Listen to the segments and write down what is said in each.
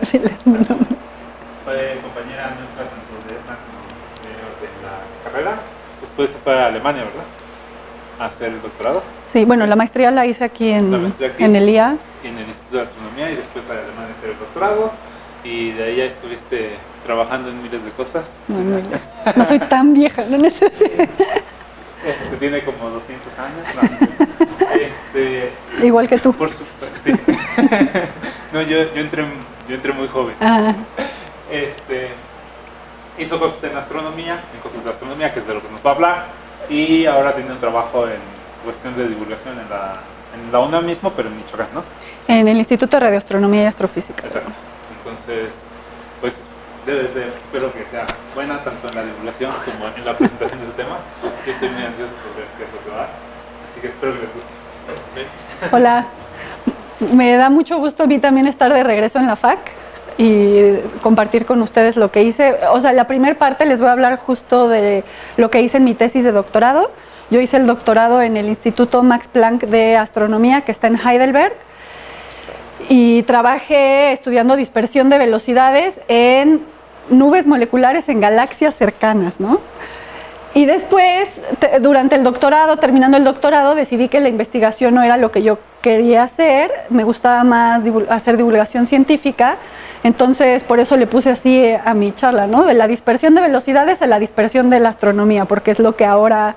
Sí, es mi nombre. Fue compañera nuestra tanto de la carrera, después se fue a Alemania, ¿verdad? A hacer el doctorado. Sí, bueno, la maestría la hice aquí en el IA. En el Instituto de Astronomía, y después a Alemania a hacer el doctorado. Y de ahí ya estuviste trabajando en miles de cosas. No soy tan vieja, no necesito. Que tiene como 200 años. No. Igual que tú. Por supuesto, sí. No, yo entré muy joven. Hizo cosas en astronomía, que es de lo que nos va a hablar. Y ahora tiene un trabajo en cuestión de divulgación en la UNAM mismo, pero en Michoacán, ¿no? En el Instituto de Radioastronomía y Astrofísica. Exacto. Entonces, pues debe ser, espero que sea buena tanto en la divulgación como en la presentación de este tema. Yo estoy muy ansioso por ver qué es lo que va, así que espero que les guste. ¿Ven? Hola, me da mucho gusto a mí también estar de regreso en la FAC y compartir con ustedes lo que hice. O sea, la primera parte les voy a hablar justo de lo que hice en mi tesis de doctorado. Yo hice el doctorado en el Instituto Max Planck de Astronomía, que está en Heidelberg, y trabajé estudiando dispersión de velocidades en nubes moleculares en galaxias cercanas, ¿no? Y después, durante el doctorado, terminando el doctorado, decidí que la investigación no era lo que yo quería hacer, me gustaba más hacer divulgación científica, entonces por eso le puse así a mi charla, ¿no? De la dispersión de velocidades a la dispersión de la astronomía, porque es lo que ahora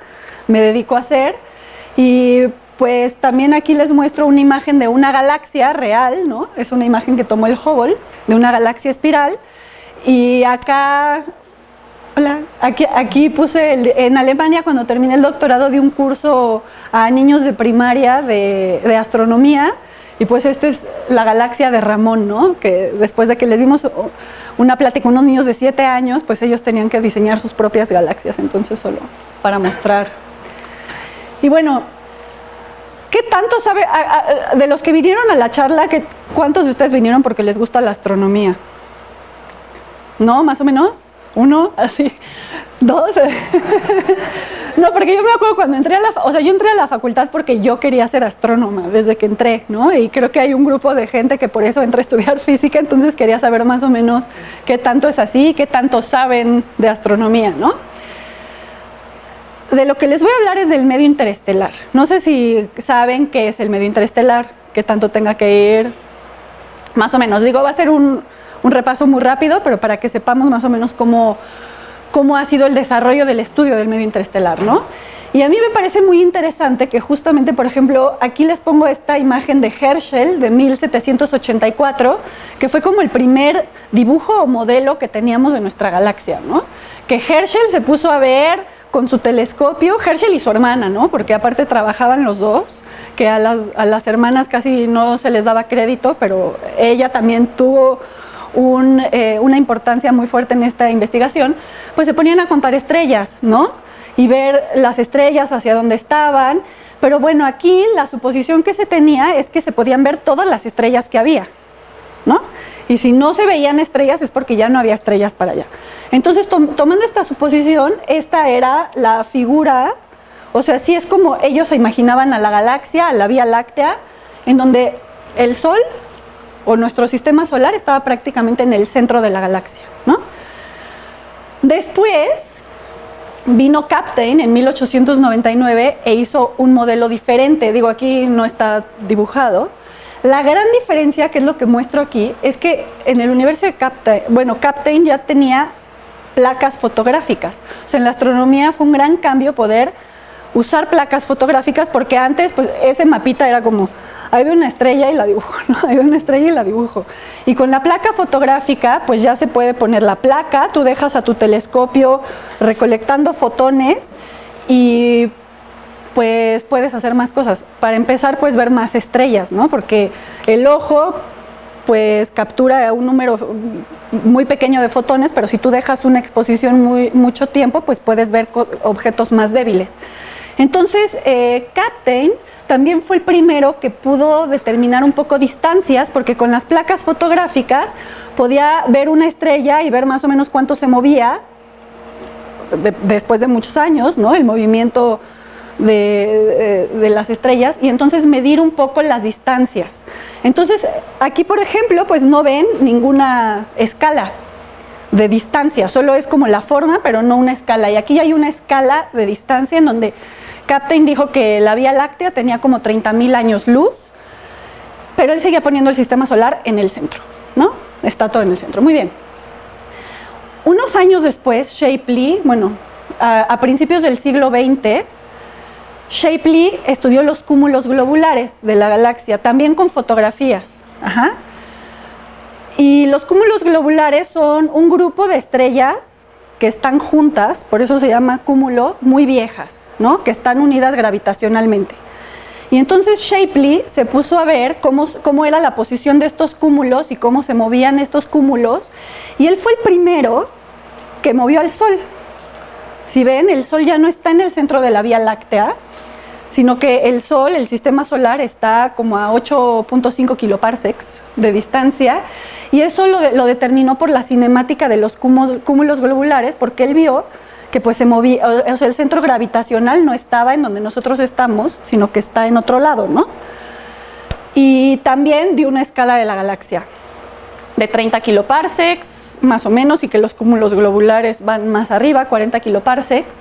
me dedico a hacer. Y pues también aquí les muestro una imagen de una galaxia real, ¿no? Es una imagen que tomó el Hubble, de una galaxia espiral, y acá... Hola, aquí puse, en Alemania cuando terminé el doctorado di un curso a niños de primaria de astronomía, y pues esta es la galaxia de Ramón, ¿no? Que después de que les dimos una plática a unos niños de 7 años, pues ellos tenían que diseñar sus propias galaxias, entonces solo para mostrar. Y bueno, ¿qué tanto sabe, de los que vinieron a la charla, cuántos de ustedes vinieron porque les gusta la astronomía? ¿No? ¿Más o menos? ¿Uno? ¿Así? ¿Dos? No, porque yo me acuerdo cuando entré yo entré a la facultad porque yo quería ser astrónoma desde que entré, ¿no? Y creo que hay un grupo de gente que por eso entra a estudiar física, entonces quería saber más o menos qué tanto es así, qué tanto saben de astronomía, ¿no? De lo que les voy a hablar es del medio interestelar. No sé si saben qué es el medio interestelar, qué tanto tenga que ir, más o menos. Digo, va a ser un repaso muy rápido, pero para que sepamos más o menos cómo ha sido el desarrollo del estudio del medio interestelar, ¿no? Y a mí me parece muy interesante que justamente, por ejemplo, aquí les pongo esta imagen de Herschel de 1784, que fue como el primer dibujo o modelo que teníamos de nuestra galaxia, ¿no? Que Herschel se puso a ver con su telescopio, Herschel y su hermana, ¿no? Porque aparte trabajaban los dos, que a las hermanas casi no se les daba crédito, pero ella también tuvo una importancia muy fuerte en esta investigación, pues se ponían a contar estrellas, ¿no? Y ver las estrellas hacia dónde estaban, pero bueno, aquí la suposición que se tenía es que se podían ver todas las estrellas que había, ¿no? Y si no se veían estrellas es porque ya no había estrellas para allá. Entonces, tomando esta suposición, esta era la figura, o sea, sí es como ellos se imaginaban a la galaxia, a la Vía Láctea, en donde el Sol o nuestro sistema solar estaba prácticamente en el centro de la galaxia, ¿no? Después vino Kapteyn en 1899 e hizo un modelo diferente. Digo, aquí no está dibujado. La gran diferencia, que es lo que muestro aquí, es que en el universo de Kapteyn ya tenía placas fotográficas. O sea, en la astronomía fue un gran cambio poder usar placas fotográficas, porque antes, pues, ese mapita era como, ahí veo una estrella y la dibujo, ¿no? Ahí veo una estrella y la dibujo. Y con la placa fotográfica, pues ya se puede poner la placa, tú dejas a tu telescopio recolectando fotones y pues puedes hacer más cosas. Para empezar, pues ver más estrellas, ¿no? Porque el ojo, pues captura un número muy pequeño de fotones, pero si tú dejas una exposición mucho tiempo, pues puedes ver objetos más débiles. Entonces, Kapteyn también fue el primero que pudo determinar un poco distancias, porque con las placas fotográficas podía ver una estrella y ver más o menos cuánto se movía después de muchos años, ¿no? El movimiento de las estrellas, y entonces medir un poco las distancias. Entonces, aquí, por ejemplo, pues no ven ninguna escala de distancia, solo es como la forma, pero no una escala. Y aquí hay una escala de distancia en donde Kapteyn dijo que la Vía Láctea tenía como 30.000 años luz, pero él seguía poniendo el sistema solar en el centro, ¿no? Está todo en el centro. Muy bien. Unos años después, Shapley, bueno, a principios del siglo XX, Shapley estudió los cúmulos globulares de la galaxia, también con fotografías. Ajá. Y los cúmulos globulares son un grupo de estrellas que están juntas, por eso se llama cúmulo, muy viejas, ¿no? Que están unidas gravitacionalmente. Y entonces Shapley se puso a ver cómo era la posición de estos cúmulos y cómo se movían estos cúmulos, y él fue el primero que movió al Sol. Si ven, el Sol ya no está en el centro de la Vía Láctea, sino que el Sol, el sistema solar, está como a 8.5 kiloparsecs de distancia, y eso lo determinó por la cinemática de los cúmulos globulares, porque él vio que pues se movía, o sea, el centro gravitacional no estaba en donde nosotros estamos, sino que está en otro lado, ¿no? Y también dio una escala de la galaxia de 30 kiloparsecs, más o menos, y que los cúmulos globulares van más arriba, 40 kiloparsecs.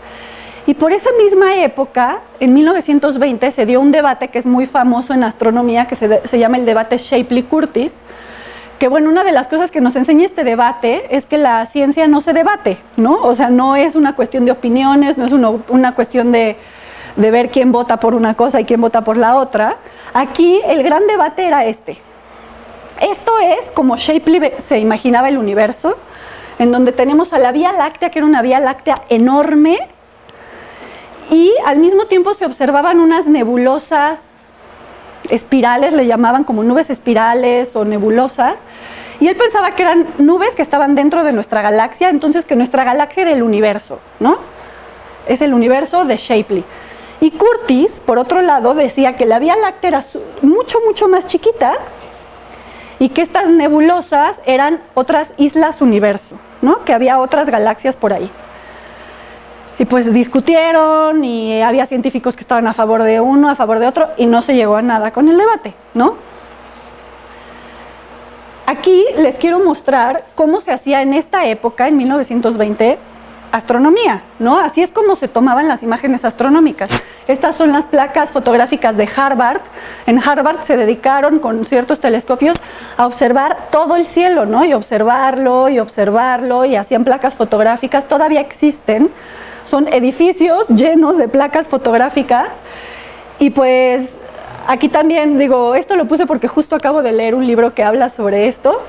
Y por esa misma época, en 1920, se dio un debate que es muy famoso en astronomía, que se llama el debate Shapley-Curtis, que bueno, una de las cosas que nos enseña este debate es que la ciencia no se debate, ¿no? O sea, no es una cuestión de opiniones, no es una cuestión de ver quién vota por una cosa y quién vota por la otra. Aquí el gran debate era este. Esto es como Shapley se imaginaba el universo, en donde tenemos a la Vía Láctea, que era una Vía Láctea enorme, y al mismo tiempo se observaban unas nebulosas espirales, le llamaban como nubes espirales o nebulosas, y él pensaba que eran nubes que estaban dentro de nuestra galaxia, entonces que nuestra galaxia era el universo, ¿no? Es el universo de Shapley. Y Curtis, por otro lado, decía que la Vía Láctea era mucho, mucho más chiquita, y que estas nebulosas eran otras islas universo, ¿no? Que había otras galaxias por ahí. Y pues discutieron, y había científicos que estaban a favor de uno, a favor de otro, y no se llegó a nada con el debate, ¿no? Aquí les quiero mostrar cómo se hacía en esta época, en 1920, astronomía, ¿no? Así es como se tomaban las imágenes astronómicas. Estas son las placas fotográficas de Harvard. En Harvard se dedicaron con ciertos telescopios a observar todo el cielo, ¿no? Y observarlo, y hacían placas fotográficas, todavía existen. Son edificios llenos de placas fotográficas, y pues aquí también digo, esto lo puse porque justo acabo de leer un libro que habla sobre esto,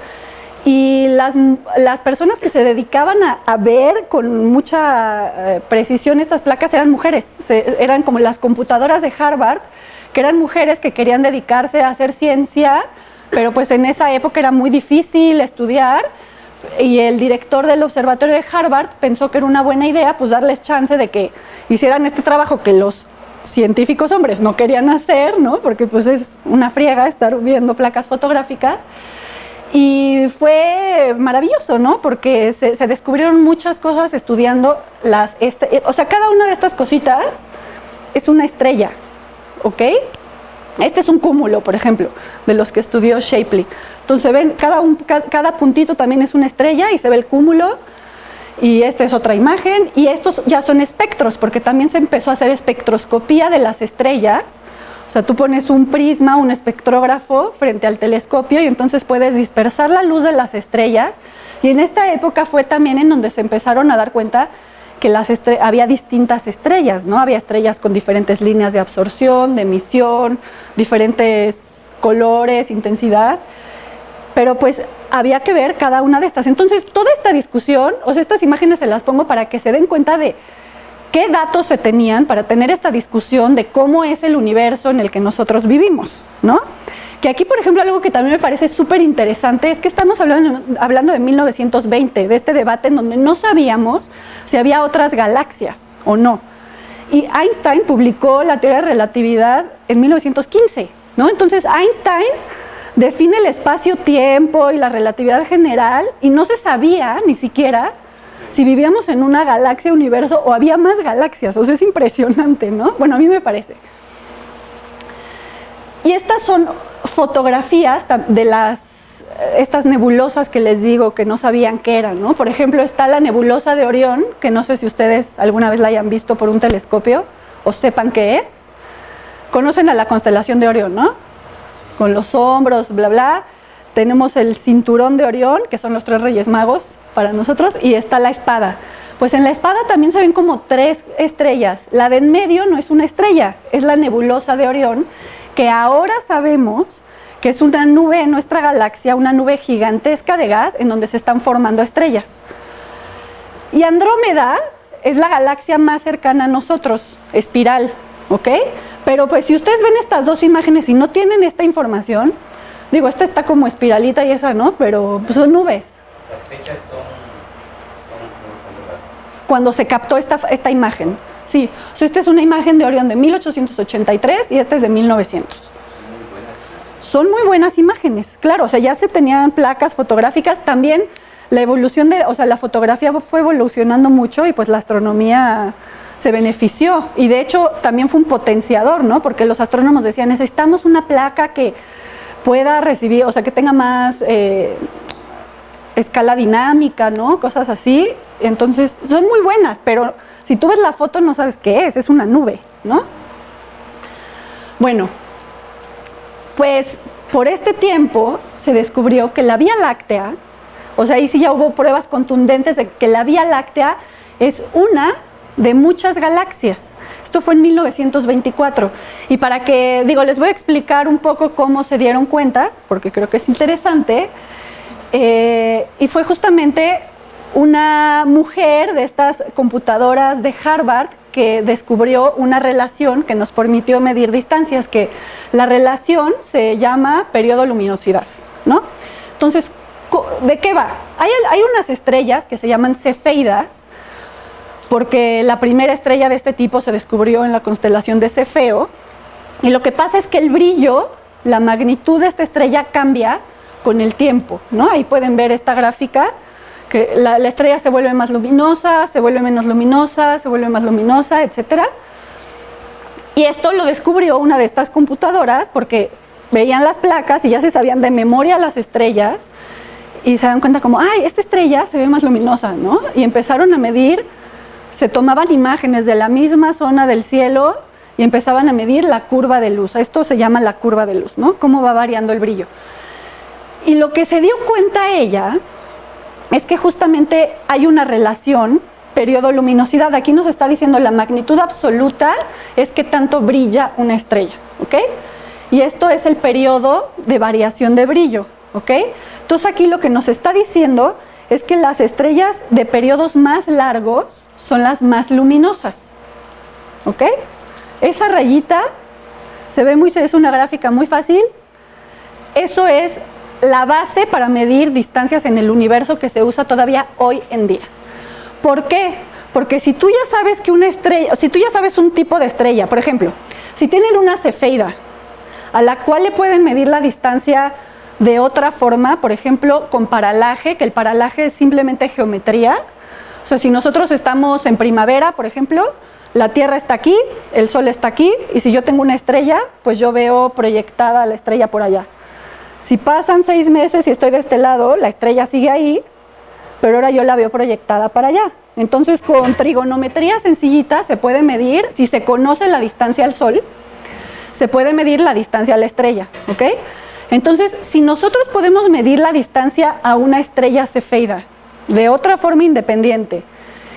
y las personas que se dedicaban a ver con mucha precisión estas placas eran mujeres, eran como las computadoras de Harvard, que eran mujeres que querían dedicarse a hacer ciencia, pero pues en esa época era muy difícil estudiar. Y el director del observatorio de Harvard pensó que era una buena idea pues darles chance de que hicieran este trabajo que los científicos hombres no querían hacer, ¿no? Porque pues es una friega estar viendo placas fotográficas. Y fue maravilloso, ¿no? Porque se descubrieron muchas cosas estudiando o sea, cada una de estas cositas es una estrella, ¿ok? Este es un cúmulo, por ejemplo, de los que estudió Shapley. Entonces ven, cada puntito también es una estrella y se ve el cúmulo, y esta es otra imagen, y estos ya son espectros, porque también se empezó a hacer espectroscopía de las estrellas. O sea, tú pones un prisma, un espectrógrafo frente al telescopio, y entonces puedes dispersar la luz de las estrellas, y en esta época fue también en donde se empezaron a dar cuenta que había distintas estrellas, ¿no? Había estrellas con diferentes líneas de absorción, de emisión, diferentes colores, intensidad, pero pues había que ver cada una de estas. Entonces, toda esta discusión, o sea, estas imágenes se las pongo para que se den cuenta de qué datos se tenían para tener esta discusión de cómo es el universo en el que nosotros vivimos, ¿no? Que aquí, por ejemplo, algo que también me parece súper interesante es que estamos hablando de 1920, de este debate en donde no sabíamos si había otras galaxias o no. Y Einstein publicó la teoría de relatividad en 1915, ¿no? Entonces Einstein define el espacio-tiempo y la relatividad general, y no se sabía ni siquiera si vivíamos en una galaxia, universo, o había más galaxias. O sea, es impresionante, ¿no? Bueno, a mí me parece. Y estas son fotografías de estas nebulosas que les digo que no sabían qué eran, ¿no? Por ejemplo, está la nebulosa de Orión, que no sé si ustedes alguna vez la hayan visto por un telescopio o sepan qué es. Conocen a la constelación de Orión, ¿no? Con los hombros, bla, bla. Tenemos el cinturón de Orión, que son los 3 Reyes Magos para nosotros, y está la espada. Pues en la espada también se ven como 3 estrellas. La de en medio no es una estrella, es la nebulosa de Orión, que ahora sabemos que es una nube en nuestra galaxia, una nube gigantesca de gas en donde se están formando estrellas. Y Andrómeda es la galaxia más cercana a nosotros, espiral, ¿ok? Pero pues si ustedes ven estas 2 imágenes y no tienen esta información, digo, esta está como espiralita y esa no, pero pues son nubes. Las fechas son cuando se captó esta imagen. Sí, o sea, esta es una imagen de Orión de 1883 y esta es de 1900. Son muy buenas imágenes, claro, o sea, ya se tenían placas fotográficas, también la evolución o sea, la fotografía fue evolucionando mucho y pues la astronomía se benefició y de hecho también fue un potenciador, ¿no? Porque los astrónomos decían, necesitamos una placa que pueda recibir, o sea, que tenga más escala dinámica, ¿no? Cosas así. Entonces, son muy buenas, pero si tú ves la foto no sabes qué es una nube, ¿no? Bueno, pues por este tiempo se descubrió que la Vía Láctea, o sea, ahí sí ya hubo pruebas contundentes de que la Vía Láctea es una de muchas galaxias. Esto fue en 1924. Y para que, digo, les voy a explicar un poco cómo se dieron cuenta, porque creo que es interesante. Y fue justamente una mujer de estas computadoras de Harvard que descubrió una relación que nos permitió medir distancias, que la relación se llama periodo luminosidad, ¿no? Entonces, ¿de qué va? Hay unas estrellas que se llaman cefeidas, porque la primera estrella de este tipo se descubrió en la constelación de Cefeo, y lo que pasa es que el brillo, la magnitud de esta estrella cambia con el tiempo, ¿no? Ahí pueden ver esta gráfica, que la estrella se vuelve más luminosa, se vuelve menos luminosa, se vuelve más luminosa, etc. Y esto lo descubrió una de estas computadoras porque veían las placas y ya se sabían de memoria las estrellas y se dan cuenta como, ay, esta estrella se ve más luminosa, ¿no? Y empezaron a medir, se tomaban imágenes de la misma zona del cielo y empezaban a medir la curva de luz. Esto se llama la curva de luz, ¿no? Cómo va variando el brillo. Y lo que se dio cuenta ella es que justamente hay una relación periodo-luminosidad. Aquí nos está diciendo la magnitud absoluta es que tanto brilla una estrella, ¿ok? Y esto es el periodo de variación de brillo, ¿ok? Entonces aquí lo que nos está diciendo es que las estrellas de periodos más largos son las más luminosas, ¿ok? Esa rayita es una gráfica muy fácil. Eso es la base para medir distancias en el universo que se usa todavía hoy en día. ¿Por qué? Porque si tú ya sabes que una estrella, si tú ya sabes un tipo de estrella, por ejemplo, si tienen una cefeida a la cual le pueden medir la distancia de otra forma, por ejemplo, con paralaje, que el paralaje es simplemente geometría. O sea, si nosotros estamos en primavera, por ejemplo, la Tierra está aquí, el Sol está aquí, y si yo tengo una estrella, pues yo veo proyectada la estrella por allá. Si pasan 6 meses y estoy de este lado, la estrella sigue ahí, pero ahora yo la veo proyectada para allá. Entonces, con trigonometría sencillita se puede medir, si se conoce la distancia al Sol, se puede medir la distancia a la estrella, ¿ok? Entonces, si nosotros podemos medir la distancia a una estrella cefeida de otra forma independiente,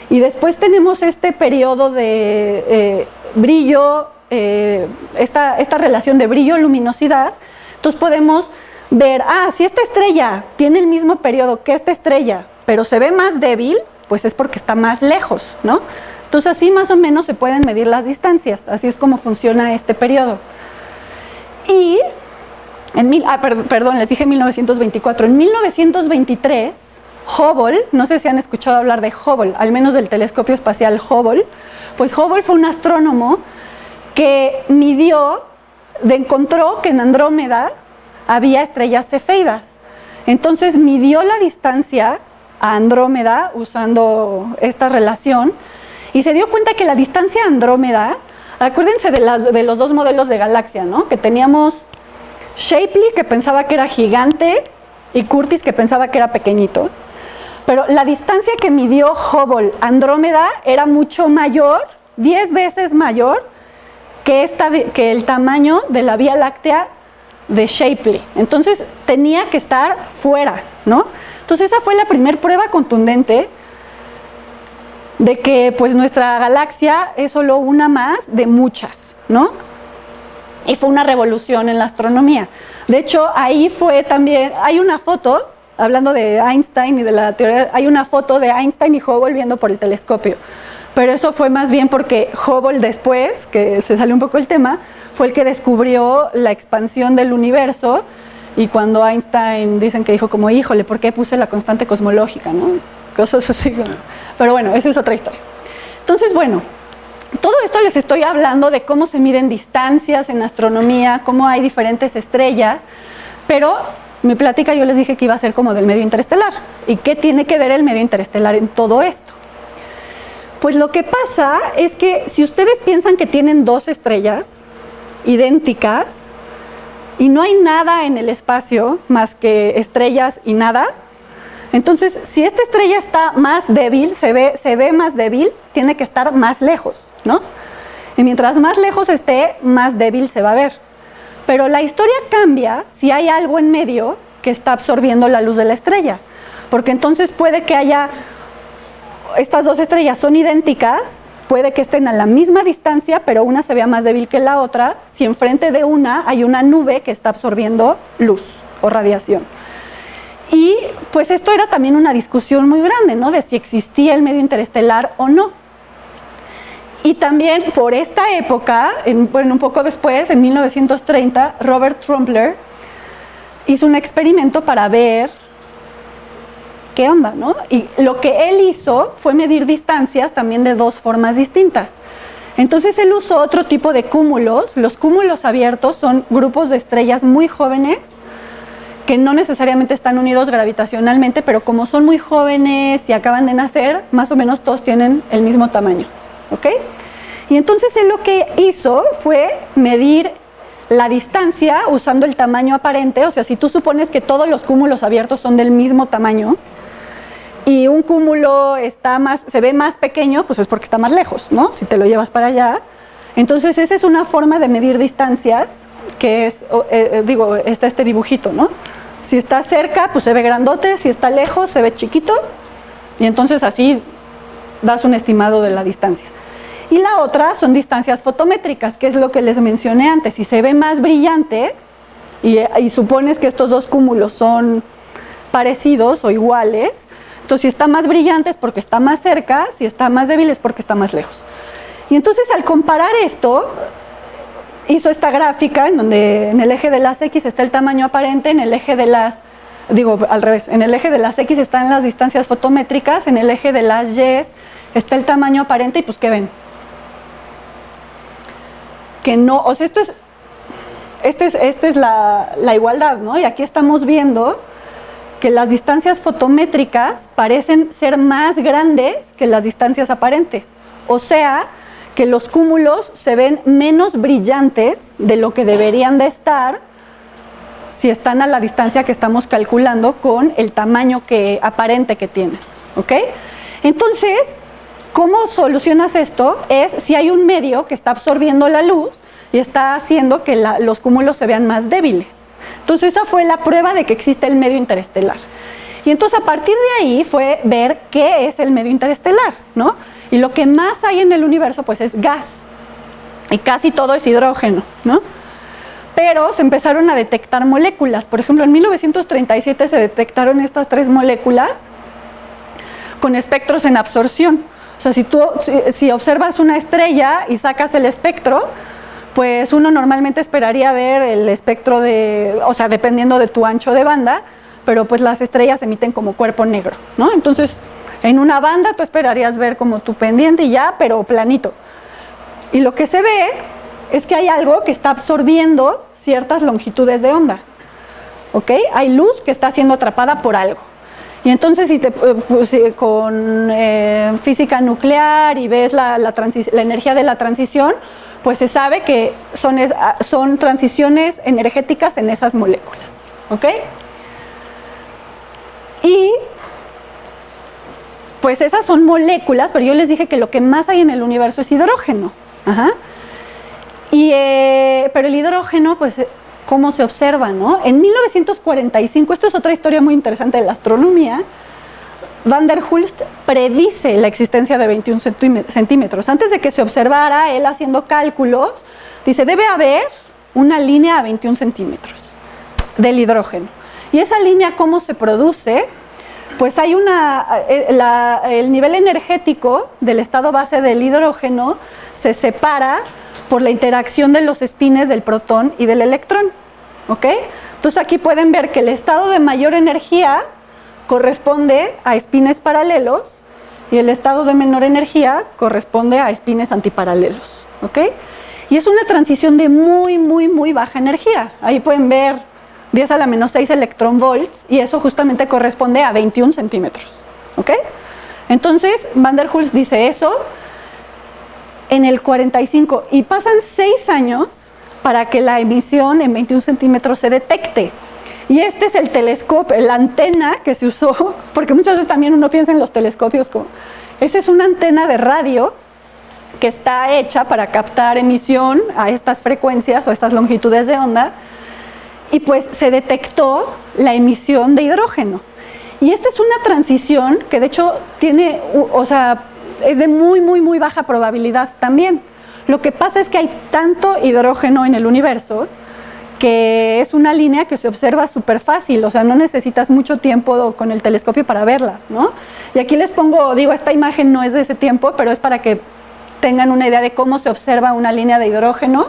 y después tenemos este periodo de brillo, esta relación de brillo-luminosidad, entonces podemos ver, si esta estrella tiene el mismo periodo que esta estrella, pero se ve más débil, pues es porque está más lejos, ¿no? Entonces así más o menos se pueden medir las distancias, así es como funciona este periodo. Y, perdón, les dije 1924, en 1923, Hubble, no sé si han escuchado hablar de Hubble, al menos del telescopio espacial Hubble, pues Hubble fue un astrónomo que encontró que en Andrómeda había estrellas cefeidas. Entonces midió la distancia a Andrómeda usando esta relación y se dio cuenta que la distancia a Andrómeda, acuérdense de los 2 modelos de galaxia, ¿no? Que teníamos Shapley, que pensaba que era gigante, y Curtis, que pensaba que era pequeñito. Pero la distancia que midió Hubble Andrómeda era mucho mayor, 10 veces mayor, que el tamaño de la Vía Láctea de Shapley. Entonces tenía que estar fuera, ¿no? Entonces esa fue la primera prueba contundente de que pues nuestra galaxia es solo una más de muchas, ¿no? Y fue una revolución en la astronomía. De hecho, ahí fue también, hay una foto, hablando de Einstein y de la teoría, hay una foto de Einstein y Hubble viendo por el telescopio. Pero eso fue más bien porque Hubble después, que se salió un poco el tema, fue el que descubrió la expansión del universo, y cuando Einstein dicen que dijo como, híjole, ¿por qué puse la constante cosmológica, no? Cosas así. Pero bueno, esa es otra historia. Entonces, bueno, todo esto les estoy hablando de cómo se miden distancias en astronomía, cómo hay diferentes estrellas, pero mi plática yo les dije que iba a ser como del medio interestelar. ¿Y qué tiene que ver el medio interestelar en todo esto? Pues lo que pasa es que si ustedes piensan que tienen dos estrellas idénticas y no hay nada en el espacio más que estrellas y nada, entonces si esta estrella está más débil, se ve más débil, tiene que estar más lejos, ¿no? Y mientras más lejos esté, más débil se va a ver. Pero la historia cambia si hay algo en medio que está absorbiendo la luz de la estrella, porque entonces puede que haya, estas dos estrellas son idénticas, puede que estén a la misma distancia, pero una se vea más débil que la otra, si enfrente de una hay una nube que está absorbiendo luz o radiación. Y pues esto era también una discusión muy grande, ¿no? De si existía el medio interestelar o no. Y también por esta época, bueno, un poco después, en 1930, Robert Trumpler hizo un experimento para ver qué onda, ¿no? Y lo que él hizo fue medir distancias también de dos formas distintas. Entonces él usó otro tipo de cúmulos. Los cúmulos abiertos son grupos de estrellas muy jóvenes que no necesariamente están unidos gravitacionalmente, pero como son muy jóvenes y acaban de nacer, más o menos todos tienen el mismo tamaño, ¿ok? Y entonces él lo que hizo fue medir la distancia usando el tamaño aparente. O sea, si tú supones que todos los cúmulos abiertos son del mismo tamaño y un cúmulo se ve más pequeño, pues es porque está más lejos, ¿no? Si te lo llevas para allá. Entonces esa es una forma de medir distancias, que es, está este dibujito, ¿no? Si está cerca, pues se ve grandote, si está lejos, se ve chiquito, y entonces así das un estimado de la distancia. Y la otra son distancias fotométricas, que es lo que les mencioné antes. Si se ve más brillante y supones que estos dos cúmulos son parecidos o iguales, entonces si está más brillante es porque está más cerca, si está más débil es porque está más lejos. Y entonces al comparar esto, hizo esta gráfica en donde en el eje de las X está el tamaño aparente, en el eje de las, al revés, en el eje de las X están las distancias fotométricas, en el eje de las Y está el tamaño aparente, y pues ¿qué ven? Que no, o sea, esta es la igualdad, ¿no? Y aquí estamos viendo que las distancias fotométricas parecen ser más grandes que las distancias aparentes. O sea, que los cúmulos se ven menos brillantes de lo que deberían de estar si están a la distancia que estamos calculando con el tamaño aparente que tienen, ¿ok? Entonces, ¿cómo solucionas esto? Es si hay un medio que está absorbiendo la luz y está haciendo que los cúmulos se vean más débiles. Entonces esa fue la prueba de que existe el medio interestelar. Y entonces a partir de ahí fue ver qué es el medio interestelar, ¿no? Y lo que más hay en el universo pues es gas, y casi todo es hidrógeno, ¿no? Pero se empezaron a detectar moléculas. Por ejemplo, en 1937 se detectaron estas 3 moléculas con espectros en absorción. O sea, si observas una estrella y sacas el espectro, pues uno normalmente esperaría ver el espectro o sea, dependiendo de tu ancho de banda, pero pues las estrellas emiten como cuerpo negro, ¿no? Entonces, en una banda tú esperarías ver como tu pendiente y ya, pero planito. Y lo que se ve es que hay algo que está absorbiendo ciertas longitudes de onda, ¿ok? Hay luz que está siendo atrapada por algo. Y entonces con física nuclear y ves la energía de la transición, pues se sabe que son transiciones energéticas en esas moléculas, ¿ok? Y pues esas son moléculas, pero yo les dije que lo que más hay en el universo es hidrógeno. Ajá. Pero el hidrógeno, pues, ¿cómo se observa, no? En 1945, esto es otra historia muy interesante de la astronomía, Van der Hulst predice la existencia de 21 centímetros. Antes de que se observara, él haciendo cálculos, dice, debe haber una línea a 21 centímetros del hidrógeno. Y esa línea, ¿cómo se produce? Pues hay el nivel energético del estado base del hidrógeno se separa por la interacción de los espines del protón y del electrón, ¿ok? Entonces aquí pueden ver que el estado de mayor energía corresponde a espines paralelos y el estado de menor energía corresponde a espines antiparalelos, ¿ok? Y es una transición de muy, muy, muy baja energía. Ahí pueden ver 10 a la menos 6 electronvolts y eso justamente corresponde a 21 centímetros, ¿ok? Entonces, Van der Hulst dice eso en el 45 y pasan 6 años para que la emisión en 21 centímetros se detecte. Y este es el telescopio, la antena que se usó, porque muchas veces también uno piensa en los telescopios como, esa es una antena de radio que está hecha para captar emisión a estas frecuencias o estas longitudes de onda, y pues se detectó la emisión de hidrógeno. Y esta es una transición que de hecho tiene, o sea, es de muy, muy, muy baja probabilidad también. Lo que pasa es que hay tanto hidrógeno en el universo que es una línea que se observa súper fácil, o sea, no necesitas mucho tiempo con el telescopio para verla, ¿no? Y aquí les pongo, digo, esta imagen no es de ese tiempo, pero es para que tengan una idea de cómo se observa una línea de hidrógeno.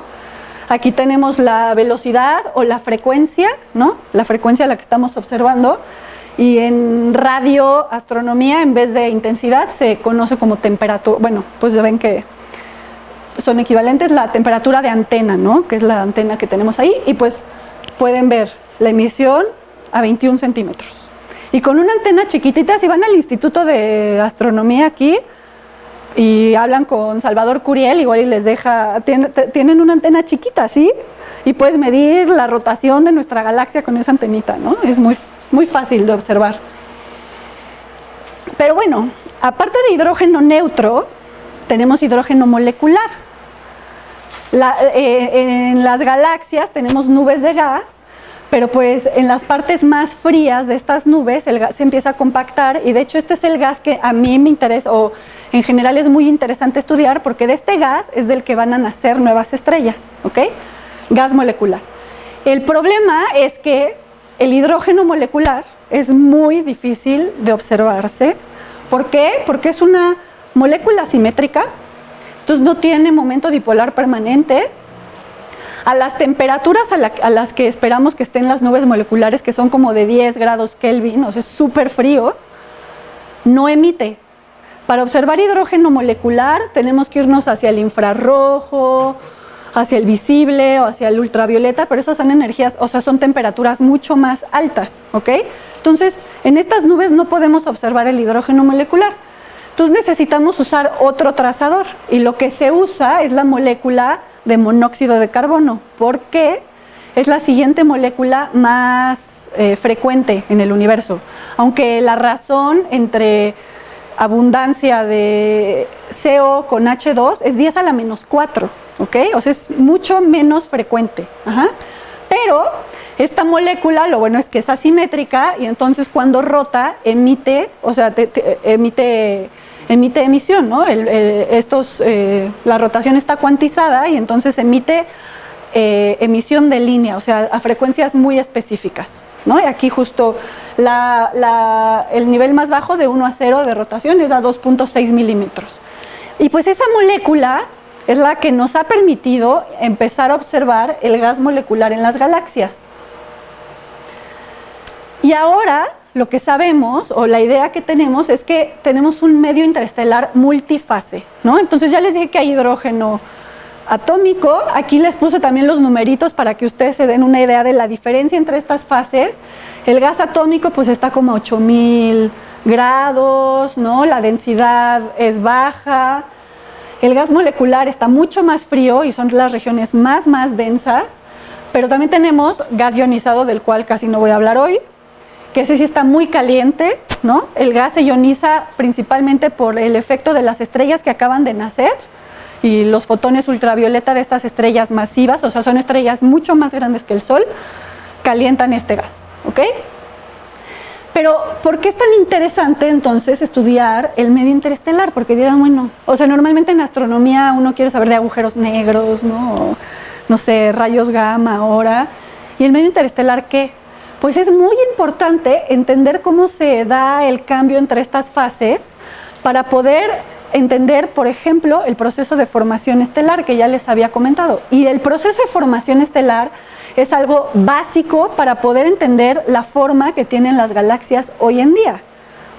Aquí tenemos la velocidad o la frecuencia, ¿no? La frecuencia a la que estamos observando. Y en radioastronomía, en vez de intensidad, se conoce como temperatura. Bueno, pues ya ven que son equivalentes la temperatura de antena, ¿no? Que es la antena que tenemos ahí. Y pues pueden ver la emisión a 21 centímetros. Y con una antena chiquitita, si van al Instituto de Astronomía aquí y hablan con Salvador Curiel, igual y les deja, tienen una antena chiquita, ¿sí? Y puedes medir la rotación de nuestra galaxia con esa antenita, ¿no? Es muy, muy fácil de observar. Pero bueno, aparte de hidrógeno neutro, tenemos hidrógeno molecular. En las galaxias tenemos nubes de gas, pero pues en las partes más frías de estas nubes el gas se empieza a compactar y de hecho este es el gas que a mí me interesa, o en general es muy interesante estudiar porque de este gas es del que van a nacer nuevas estrellas, ¿ok? Gas molecular. El problema es que el hidrógeno molecular es muy difícil de observarse. ¿Por qué? Porque es una molécula simétrica, entonces no tiene momento dipolar permanente. A las temperaturas a las que esperamos que estén las nubes moleculares, que son como de 10 grados Kelvin, o sea, es súper frío, no emite. Para observar hidrógeno molecular tenemos que irnos hacia el infrarrojo, hacia el visible o hacia el ultravioleta, pero esas son energías, o sea, son temperaturas mucho más altas, ¿ok? Entonces, en estas nubes no podemos observar el hidrógeno molecular. Entonces necesitamos usar otro trazador y lo que se usa es la molécula de monóxido de carbono, porque es la siguiente molécula más frecuente en el universo. Aunque la razón entre abundancia de CO con H2 es 10 a la menos 4, ¿ok? O sea, es mucho menos frecuente. Ajá. Pero esta molécula, lo bueno es que es asimétrica y entonces cuando rota emite, o sea, emite emisión, ¿no? La rotación está cuantizada y entonces emite emisión de línea, o sea, a frecuencias muy específicas, ¿no? Y aquí justo el nivel más bajo de 1 a 0 de rotación es a 2.6 milímetros. Y pues esa molécula es la que nos ha permitido empezar a observar el gas molecular en las galaxias. Y ahora lo que sabemos, o la idea que tenemos, es que tenemos un medio interestelar multifase, ¿no? Entonces ya les dije que hay hidrógeno atómico, aquí les puse también los numeritos para que ustedes se den una idea de la diferencia entre estas fases. El gas atómico pues está como a 8000 grados, ¿no? La densidad es baja. El gas molecular está mucho más frío y son las regiones más densas, pero también tenemos gas ionizado, del cual casi no voy a hablar hoy, que ese sí está muy caliente, ¿no? El gas se ioniza principalmente por el efecto de las estrellas que acaban de nacer y los fotones ultravioleta de estas estrellas masivas, o sea, son estrellas mucho más grandes que el Sol, calientan este gas, ¿ok? Pero, ¿por qué es tan interesante entonces estudiar el medio interestelar? Porque dirán, bueno, o sea, normalmente en astronomía uno quiere saber de agujeros negros, ¿no? O, no sé, rayos gamma ahora. ¿Y el medio interestelar qué? Pues es muy importante entender cómo se da el cambio entre estas fases para poder entender, por ejemplo, el proceso de formación estelar que ya les había comentado. Y el proceso de formación estelar es algo básico para poder entender la forma que tienen las galaxias hoy en día.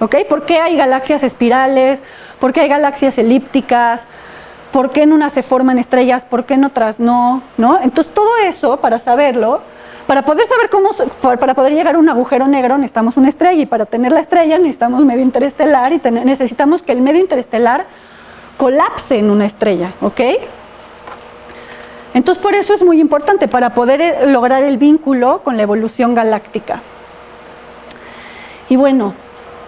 ¿Ok? ¿Por qué hay galaxias espirales? ¿Por qué hay galaxias elípticas? ¿Por qué en unas se forman estrellas? ¿Por qué en otras no? ¿No? Entonces, todo eso, para saberlo, para poder saber para poder llegar a un agujero negro necesitamos una estrella, y para tener la estrella necesitamos medio interestelar, y necesitamos que el medio interestelar colapse en una estrella, ¿ok? Entonces, por eso es muy importante, para poder lograr el vínculo con la evolución galáctica. Y bueno,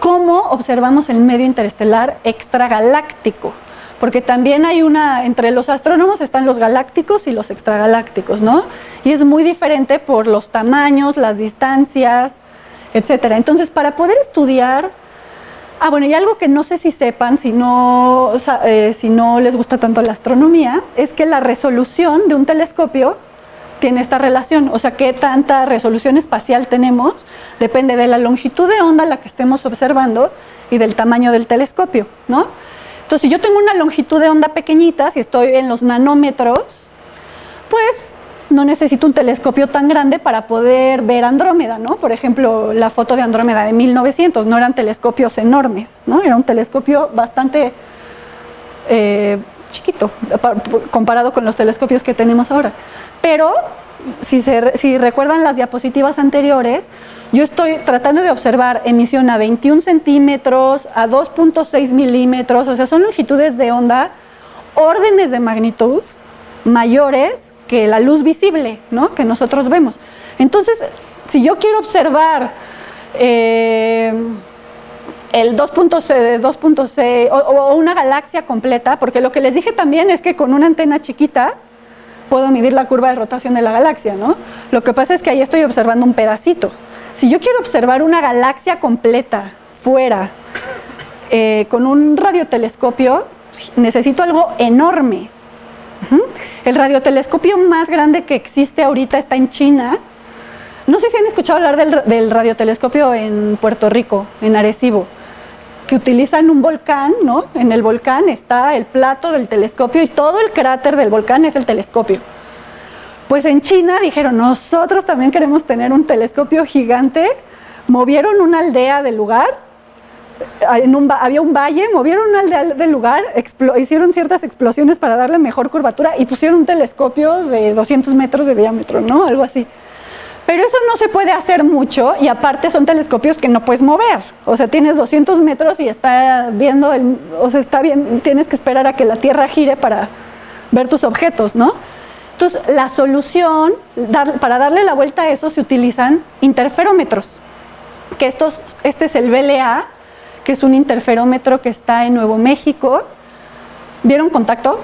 ¿cómo observamos el medio interestelar extragaláctico? Porque también hay entre los astrónomos están los galácticos y los extragalácticos, ¿no? Y es muy diferente por los tamaños, las distancias, etcétera. Entonces, para poder estudiar... bueno, y algo que no sé si sepan, si no les gusta tanto la astronomía, es que la resolución de un telescopio tiene esta relación. O sea, qué tanta resolución espacial tenemos depende de la longitud de onda a la que estemos observando y del tamaño del telescopio, ¿no? Entonces, si yo tengo una longitud de onda pequeñita, si estoy en los nanómetros, pues no necesito un telescopio tan grande para poder ver Andrómeda, ¿no? Por ejemplo, la foto de Andrómeda de 1900, no eran telescopios enormes, ¿no? Era un telescopio bastante chiquito comparado con los telescopios que tenemos ahora. Pero, si recuerdan las diapositivas anteriores, yo estoy tratando de observar emisión a 21 centímetros, a 2.6 milímetros, o sea, son longitudes de onda, órdenes de magnitud mayores que la luz visible, ¿no? Que nosotros vemos. Entonces, si yo quiero observar el 2.6 o una galaxia completa, porque lo que les dije también es que con una antena chiquita puedo medir la curva de rotación de la galaxia, ¿no? Lo que pasa es que ahí estoy observando un pedacito. Si yo quiero observar una galaxia completa fuera con un radiotelescopio, necesito algo enorme. El radiotelescopio más grande que existe ahorita está en China. No sé si han escuchado hablar del radiotelescopio en Puerto Rico, en Arecibo, que utilizan un volcán, ¿no? En el volcán está el plato del telescopio y todo el cráter del volcán es el telescopio. Pues en China dijeron, nosotros también queremos tener un telescopio gigante. Movieron una aldea del lugar, había un valle, movieron una aldea del lugar, hicieron ciertas explosiones para darle mejor curvatura y pusieron un telescopio de 200 metros de diámetro, ¿no? Algo así. Pero eso no se puede hacer mucho, y aparte son telescopios que no puedes mover. O sea, tienes 200 metros y está viendo, tienes que esperar a que la Tierra gire para ver tus objetos, ¿no? Entonces, la solución, para darle la vuelta a eso, se utilizan interferómetros. Que este es el VLA, que es un interferómetro que está en Nuevo México. ¿Vieron Contacto?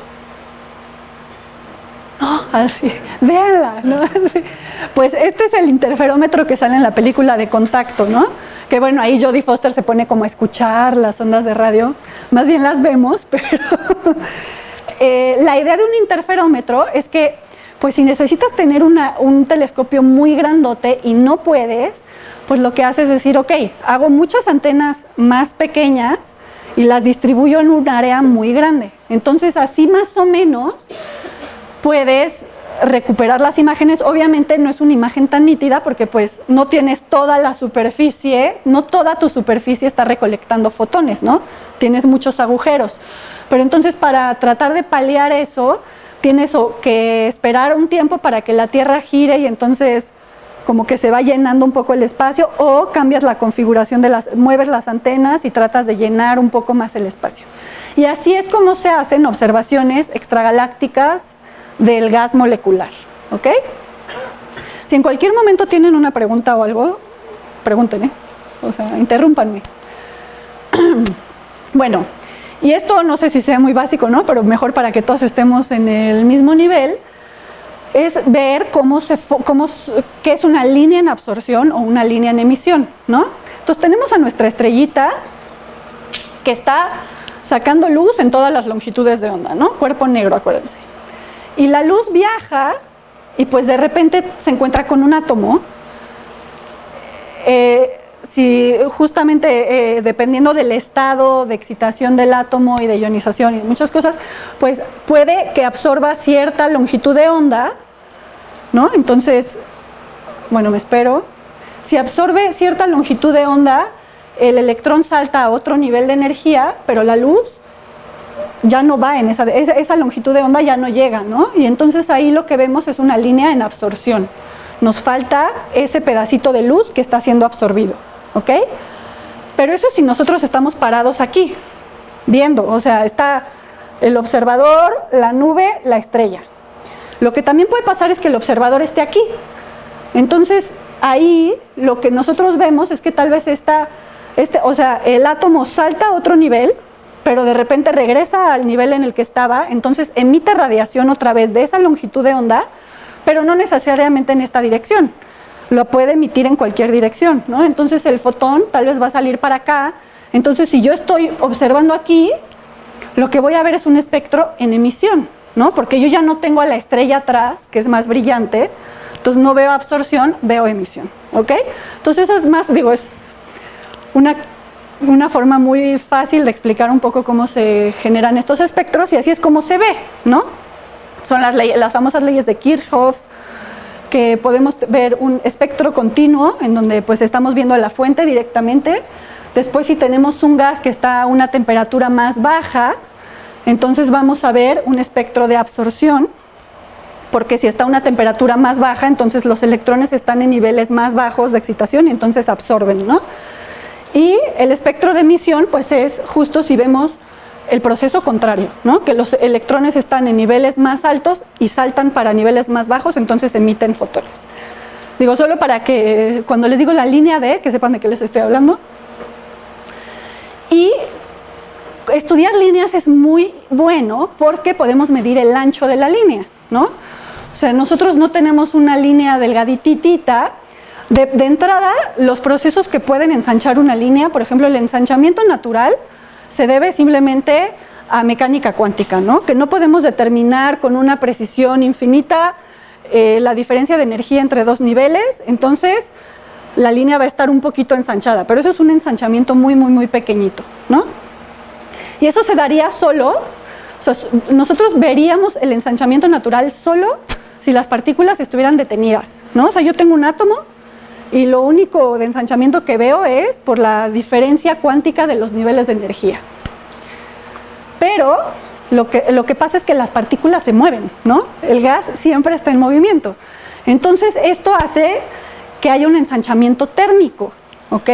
No, así, véanla, ¿no? Así. Pues este es el interferómetro que sale en la película de Contacto, ¿no? Que bueno, ahí Jodie Foster se pone como a escuchar las ondas de radio, más bien las vemos, pero la idea de un interferómetro es que, pues si necesitas tener un telescopio muy grandote y no puedes, pues lo que haces es decir, ok, hago muchas antenas más pequeñas y las distribuyo en un área muy grande. Entonces, así más o menos puedes recuperar las imágenes. Obviamente no es una imagen tan nítida porque pues no tienes toda la superficie, no toda tu superficie está recolectando fotones, ¿no? Tienes muchos agujeros. Pero entonces, para tratar de paliar eso, tienes que esperar un tiempo para que la Tierra gire y entonces como que se va llenando un poco el espacio, o cambias la configuración mueves las antenas y tratas de llenar un poco más el espacio. Y así es como se hacen observaciones extragalácticas del gas molecular, ¿ok? Si en cualquier momento tienen una pregunta o algo, pregunten, ¿eh? O sea, interrúmpanme. Bueno, y esto no sé si sea muy básico, ¿no? Pero mejor para que todos estemos en el mismo nivel, es ver qué es una línea en absorción o una línea en emisión, ¿no? Entonces tenemos a nuestra estrellita que está sacando luz en todas las longitudes de onda, ¿no? Cuerpo negro, acuérdense. Y la luz viaja y pues de repente se encuentra con un átomo. Si justamente dependiendo del estado de excitación del átomo y de ionización y muchas cosas, pues puede que absorba cierta longitud de onda, ¿no? Entonces, bueno, me espero. Si absorbe cierta longitud de onda, el electrón salta a otro nivel de energía, pero la luz ya no va en esa longitud de onda, ya no llega, ¿no? Y entonces ahí lo que vemos es una línea en absorción. Nos falta ese pedacito de luz que está siendo absorbido, ¿ok? Pero eso si nosotros estamos parados aquí, viendo, o sea, está el observador, la nube, la estrella. Lo que también puede pasar es que el observador esté aquí. Entonces, ahí lo que nosotros vemos es que tal vez o sea, el átomo salta a otro nivel, pero de repente regresa al nivel en el que estaba, entonces emite radiación otra vez de esa longitud de onda, pero no necesariamente en esta dirección. Lo puede emitir en cualquier dirección, ¿no? Entonces el fotón tal vez va a salir para acá. Entonces si yo estoy observando aquí, lo que voy a ver es un espectro en emisión, ¿no? Porque yo ya no tengo a la estrella atrás, que es más brillante, entonces no veo absorción, veo emisión, ¿ok? Entonces eso es más, digo, es una forma muy fácil de explicar un poco cómo se generan estos espectros y así es como se ve, ¿no? Son las famosas leyes de Kirchhoff, que podemos ver un espectro continuo en donde pues estamos viendo la fuente directamente. Después si tenemos un gas que está a una temperatura más baja, entonces vamos a ver un espectro de absorción, porque si está a una temperatura más baja, entonces los electrones están en niveles más bajos de excitación y entonces absorben, ¿no? Y el espectro de emisión pues es justo si vemos el proceso contrario, ¿no? Que los electrones están en niveles más altos y saltan para niveles más bajos, entonces emiten fotones. Digo, solo para que cuando les digo la línea D, que sepan de qué les estoy hablando. Y estudiar líneas es muy bueno porque podemos medir el ancho de la línea, ¿no? O sea, nosotros no tenemos una línea delgaditita. De entrada, los procesos que pueden ensanchar una línea, por ejemplo, el ensanchamiento natural, se debe simplemente a mecánica cuántica, ¿no? Que no podemos determinar con una precisión infinita la diferencia de energía entre dos niveles, entonces la línea va a estar un poquito ensanchada, pero eso es un ensanchamiento muy, muy, muy pequeñito, ¿no? Y eso se daría solo, o sea, nosotros veríamos el ensanchamiento natural solo si las partículas estuvieran detenidas, ¿no? O sea, yo tengo un átomo y lo único de ensanchamiento que veo es por la diferencia cuántica de los niveles de energía. Pero lo que pasa es que las partículas se mueven, ¿no? El gas siempre está en movimiento. Entonces esto hace que haya un ensanchamiento térmico, ¿ok?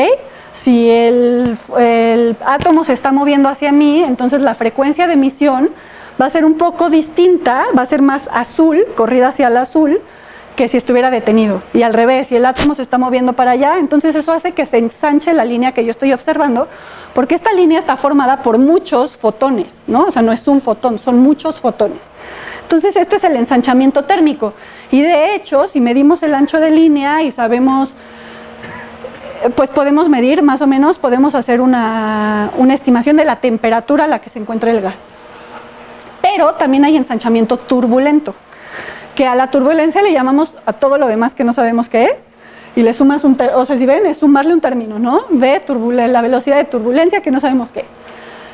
Si el átomo se está moviendo hacia mí, entonces la frecuencia de emisión va a ser un poco distinta, va a ser más azul, corrida hacia el azul, que si estuviera detenido. Y al revés, si el átomo se está moviendo para allá, entonces eso hace que se ensanche la línea que yo estoy observando, porque esta línea está formada por muchos fotones, ¿no? O sea, no es un fotón, son muchos fotones. Entonces este es el ensanchamiento térmico. Y de hecho, si medimos el ancho de línea y sabemos, pues podemos medir más o menos, podemos hacer una estimación de la temperatura a la que se encuentra el gas. Pero también hay ensanchamiento turbulento, que a la turbulencia le llamamos a todo lo demás que no sabemos qué es, y le sumas o sea, si ven, es sumarle un término, ¿no? La velocidad de turbulencia que no sabemos qué es.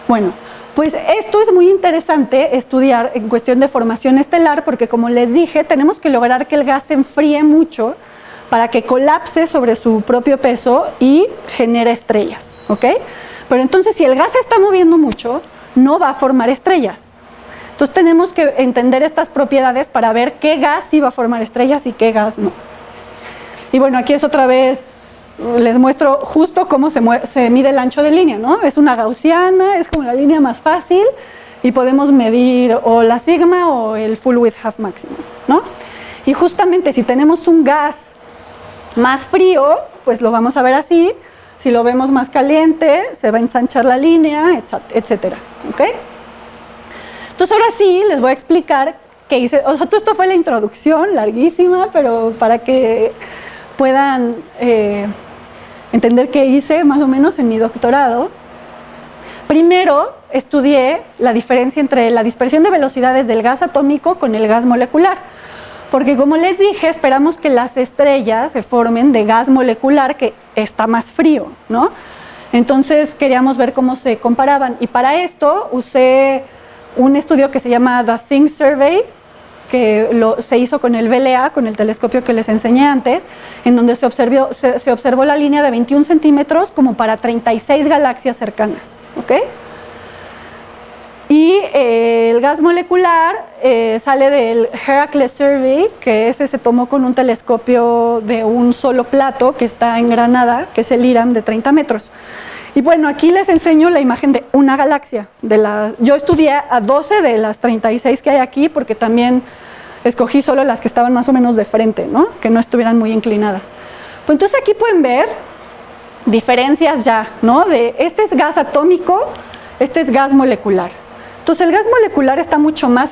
Bueno, pues esto es muy interesante estudiar en cuestión de formación estelar, porque como les dije, tenemos que lograr que el gas se enfríe mucho para que colapse sobre su propio peso y genere estrellas, ¿ok? Pero entonces, si el gas se está moviendo mucho, no va a formar estrellas. Entonces tenemos que entender estas propiedades para ver qué gas sí va a formar estrellas y qué gas no. Y bueno, aquí es otra vez, les muestro justo cómo se mide el ancho de línea, ¿no? Es una gaussiana, es como la línea más fácil y podemos medir o la sigma o el full width half maximum, ¿no? Y justamente si tenemos un gas más frío, pues lo vamos a ver así. Si lo vemos más caliente, se va a ensanchar la línea, etcétera, ¿ok? Entonces ahora sí les voy a explicar qué hice. O sea, todo esto fue la introducción, larguísima, pero para que puedan entender qué hice más o menos en mi doctorado. Primero estudié la diferencia entre la dispersión de velocidades del gas atómico con el gas molecular. Porque como les dije, esperamos que las estrellas se formen de gas molecular que está más frío, ¿no? Entonces queríamos ver cómo se comparaban. Y para esto usé un estudio que se llama The Thing Survey, que se hizo con el VLA, con el telescopio que les enseñé antes, en donde se observó la línea de 21 centímetros como para 36 galaxias cercanas, ¿ok? Y el gas molecular sale del Heracles Survey, que ese se tomó con un telescopio de un solo plato que está en Granada, que es el IRAM de 30 metros. Y bueno, aquí les enseño la imagen de una galaxia. Yo estudié a 12 de las 36 que hay aquí, porque también escogí solo las que estaban más o menos de frente, ¿no? Que no estuvieran muy inclinadas. Pues entonces aquí pueden ver diferencias ya, ¿no? De este es gas atómico, este es gas molecular. Entonces el gas molecular está mucho más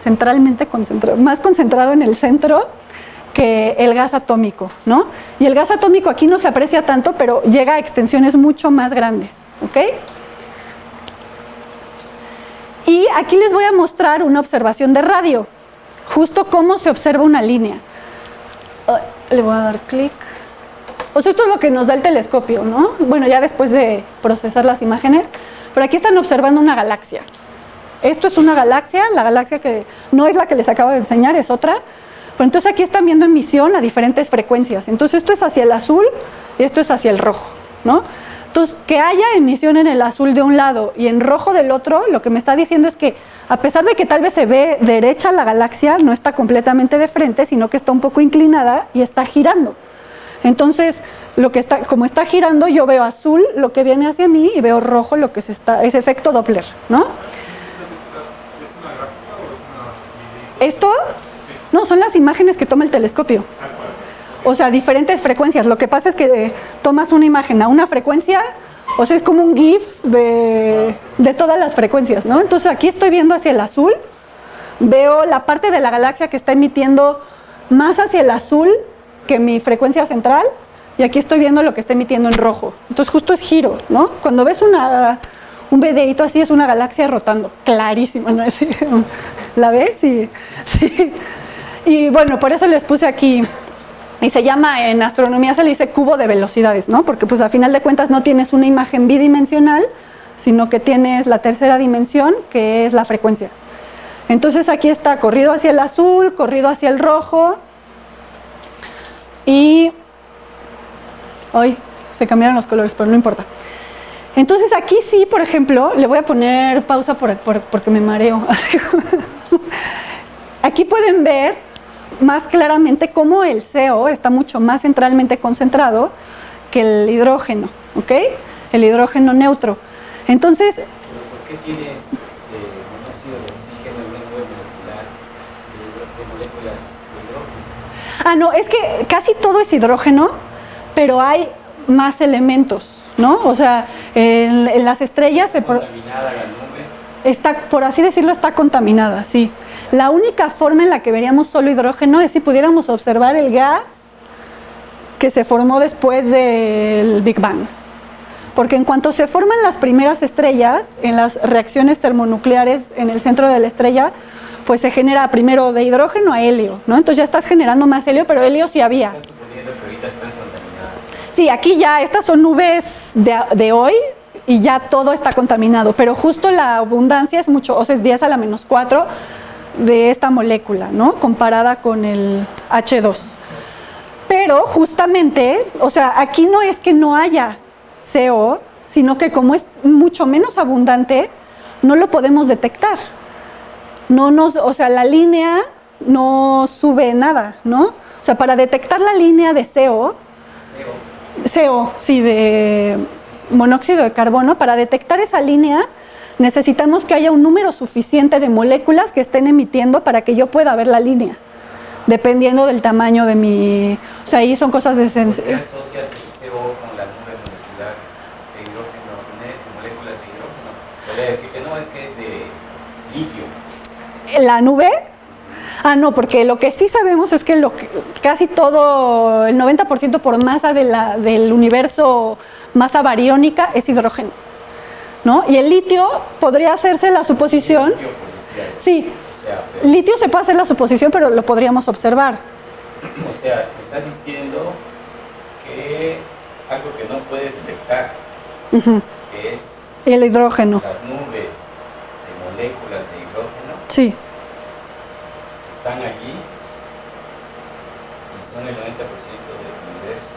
centralmente concentrado, más concentrado en el centro que el gas atómico, ¿no? Y el gas atómico aquí no se aprecia tanto, pero llega a extensiones mucho más grandes, ¿ok? Y aquí les voy a mostrar una observación de radio, justo cómo se observa una línea. Le voy a dar clic. O sea, esto es lo que nos da el telescopio, ¿no? Bueno, ya después de procesar las imágenes. Pero aquí están observando una galaxia. Esto es una galaxia, la galaxia que no es la que les acabo de enseñar, es otra. Pero entonces aquí están viendo emisión a diferentes frecuencias. Entonces esto es hacia el azul y esto es hacia el rojo, ¿no? Entonces, que haya emisión en el azul de un lado y en rojo del otro, lo que me está diciendo es que a pesar de que tal vez se ve derecha la galaxia, no está completamente de frente, sino que está un poco inclinada y está girando. Entonces, como está girando, yo veo azul lo que viene hacia mí y veo rojo lo que es efecto Doppler, ¿no? ¿Es una gráfica o es una... ¿Esto? No, son las imágenes que toma el telescopio. O sea, diferentes frecuencias. Lo que pasa es que tomas una imagen a una frecuencia, o sea, es como un GIF de todas las frecuencias, ¿no? Entonces aquí estoy viendo hacia el azul, veo la parte de la galaxia que está emitiendo más hacia el azul que mi frecuencia central, y aquí estoy viendo lo que está emitiendo en rojo. Entonces justo es giro, ¿no? Cuando ves un videíto así, es una galaxia rotando, clarísimo, ¿no? Sí. ¿La ves? Sí. Y bueno, por eso les puse aquí, y se llama, en astronomía se le dice cubo de velocidades, ¿no? Porque pues a final de cuentas no tienes una imagen bidimensional, sino que tienes la tercera dimensión, que es la frecuencia. Entonces aquí está corrido hacia el azul, corrido hacia el rojo, y hoy se cambiaron los colores, pero no importa. Entonces aquí sí, por ejemplo, le voy a poner pausa porque me mareo. Aquí pueden ver más claramente cómo el CO está mucho más centralmente concentrado que el hidrógeno, ¿ok? El hidrógeno neutro. Entonces, ¿pero por qué tienes monóxido de oxígeno en vez de molecular de moléculas de hidrógeno? Ah, no, es que casi todo es hidrógeno, pero hay más elementos, ¿no? O sea, en las estrellas ¿Contaminada la nube? está, por así decirlo, está contaminada, sí. La única forma en la que veríamos solo hidrógeno es si pudiéramos observar el gas que se formó después del Big Bang. Porque en cuanto se forman las primeras estrellas, en las reacciones termonucleares en el centro de la estrella, pues se genera primero de hidrógeno a helio, ¿no? Entonces ya estás generando más helio, pero helio sí había. ¿Estás suponiendo que ahorita están contaminadas? Sí, aquí ya, estas son nubes de hoy y ya todo está contaminado, pero justo la abundancia es mucho, o sea, es 10 a la menos 4 de esta molécula, ¿no? Comparada con el H2. Pero justamente, o sea, aquí no es que no haya CO, sino que como es mucho menos abundante, no lo podemos detectar. O sea, la línea no sube nada, ¿no? O sea, para detectar la línea de CO, sí, de monóxido de carbono, para detectar esa línea necesitamos que haya un número suficiente de moléculas que estén emitiendo para que yo pueda ver la línea, dependiendo del tamaño de mi... O sea, ahí son cosas de... ¿Por qué asocias el CO con la nube molecular de hidrógeno, moléculas de hidrógeno? Podría decir que no, es que es de litio. ¿La nube? Ah, no, porque lo que sí sabemos es que casi todo, el 90% por masa del universo, masa bariónica, es hidrógeno, ¿no? Y el litio podría hacerse la suposición... Litio, por decir algo. Sí, O sea, pero, litio se puede hacer la suposición, pero lo podríamos observar. o sea, me estás diciendo que algo que no puedes detectar, Ujú. que es El hidrógeno, las nubes de moléculas de hidrógeno, sí. están allí y son el 90% del universo.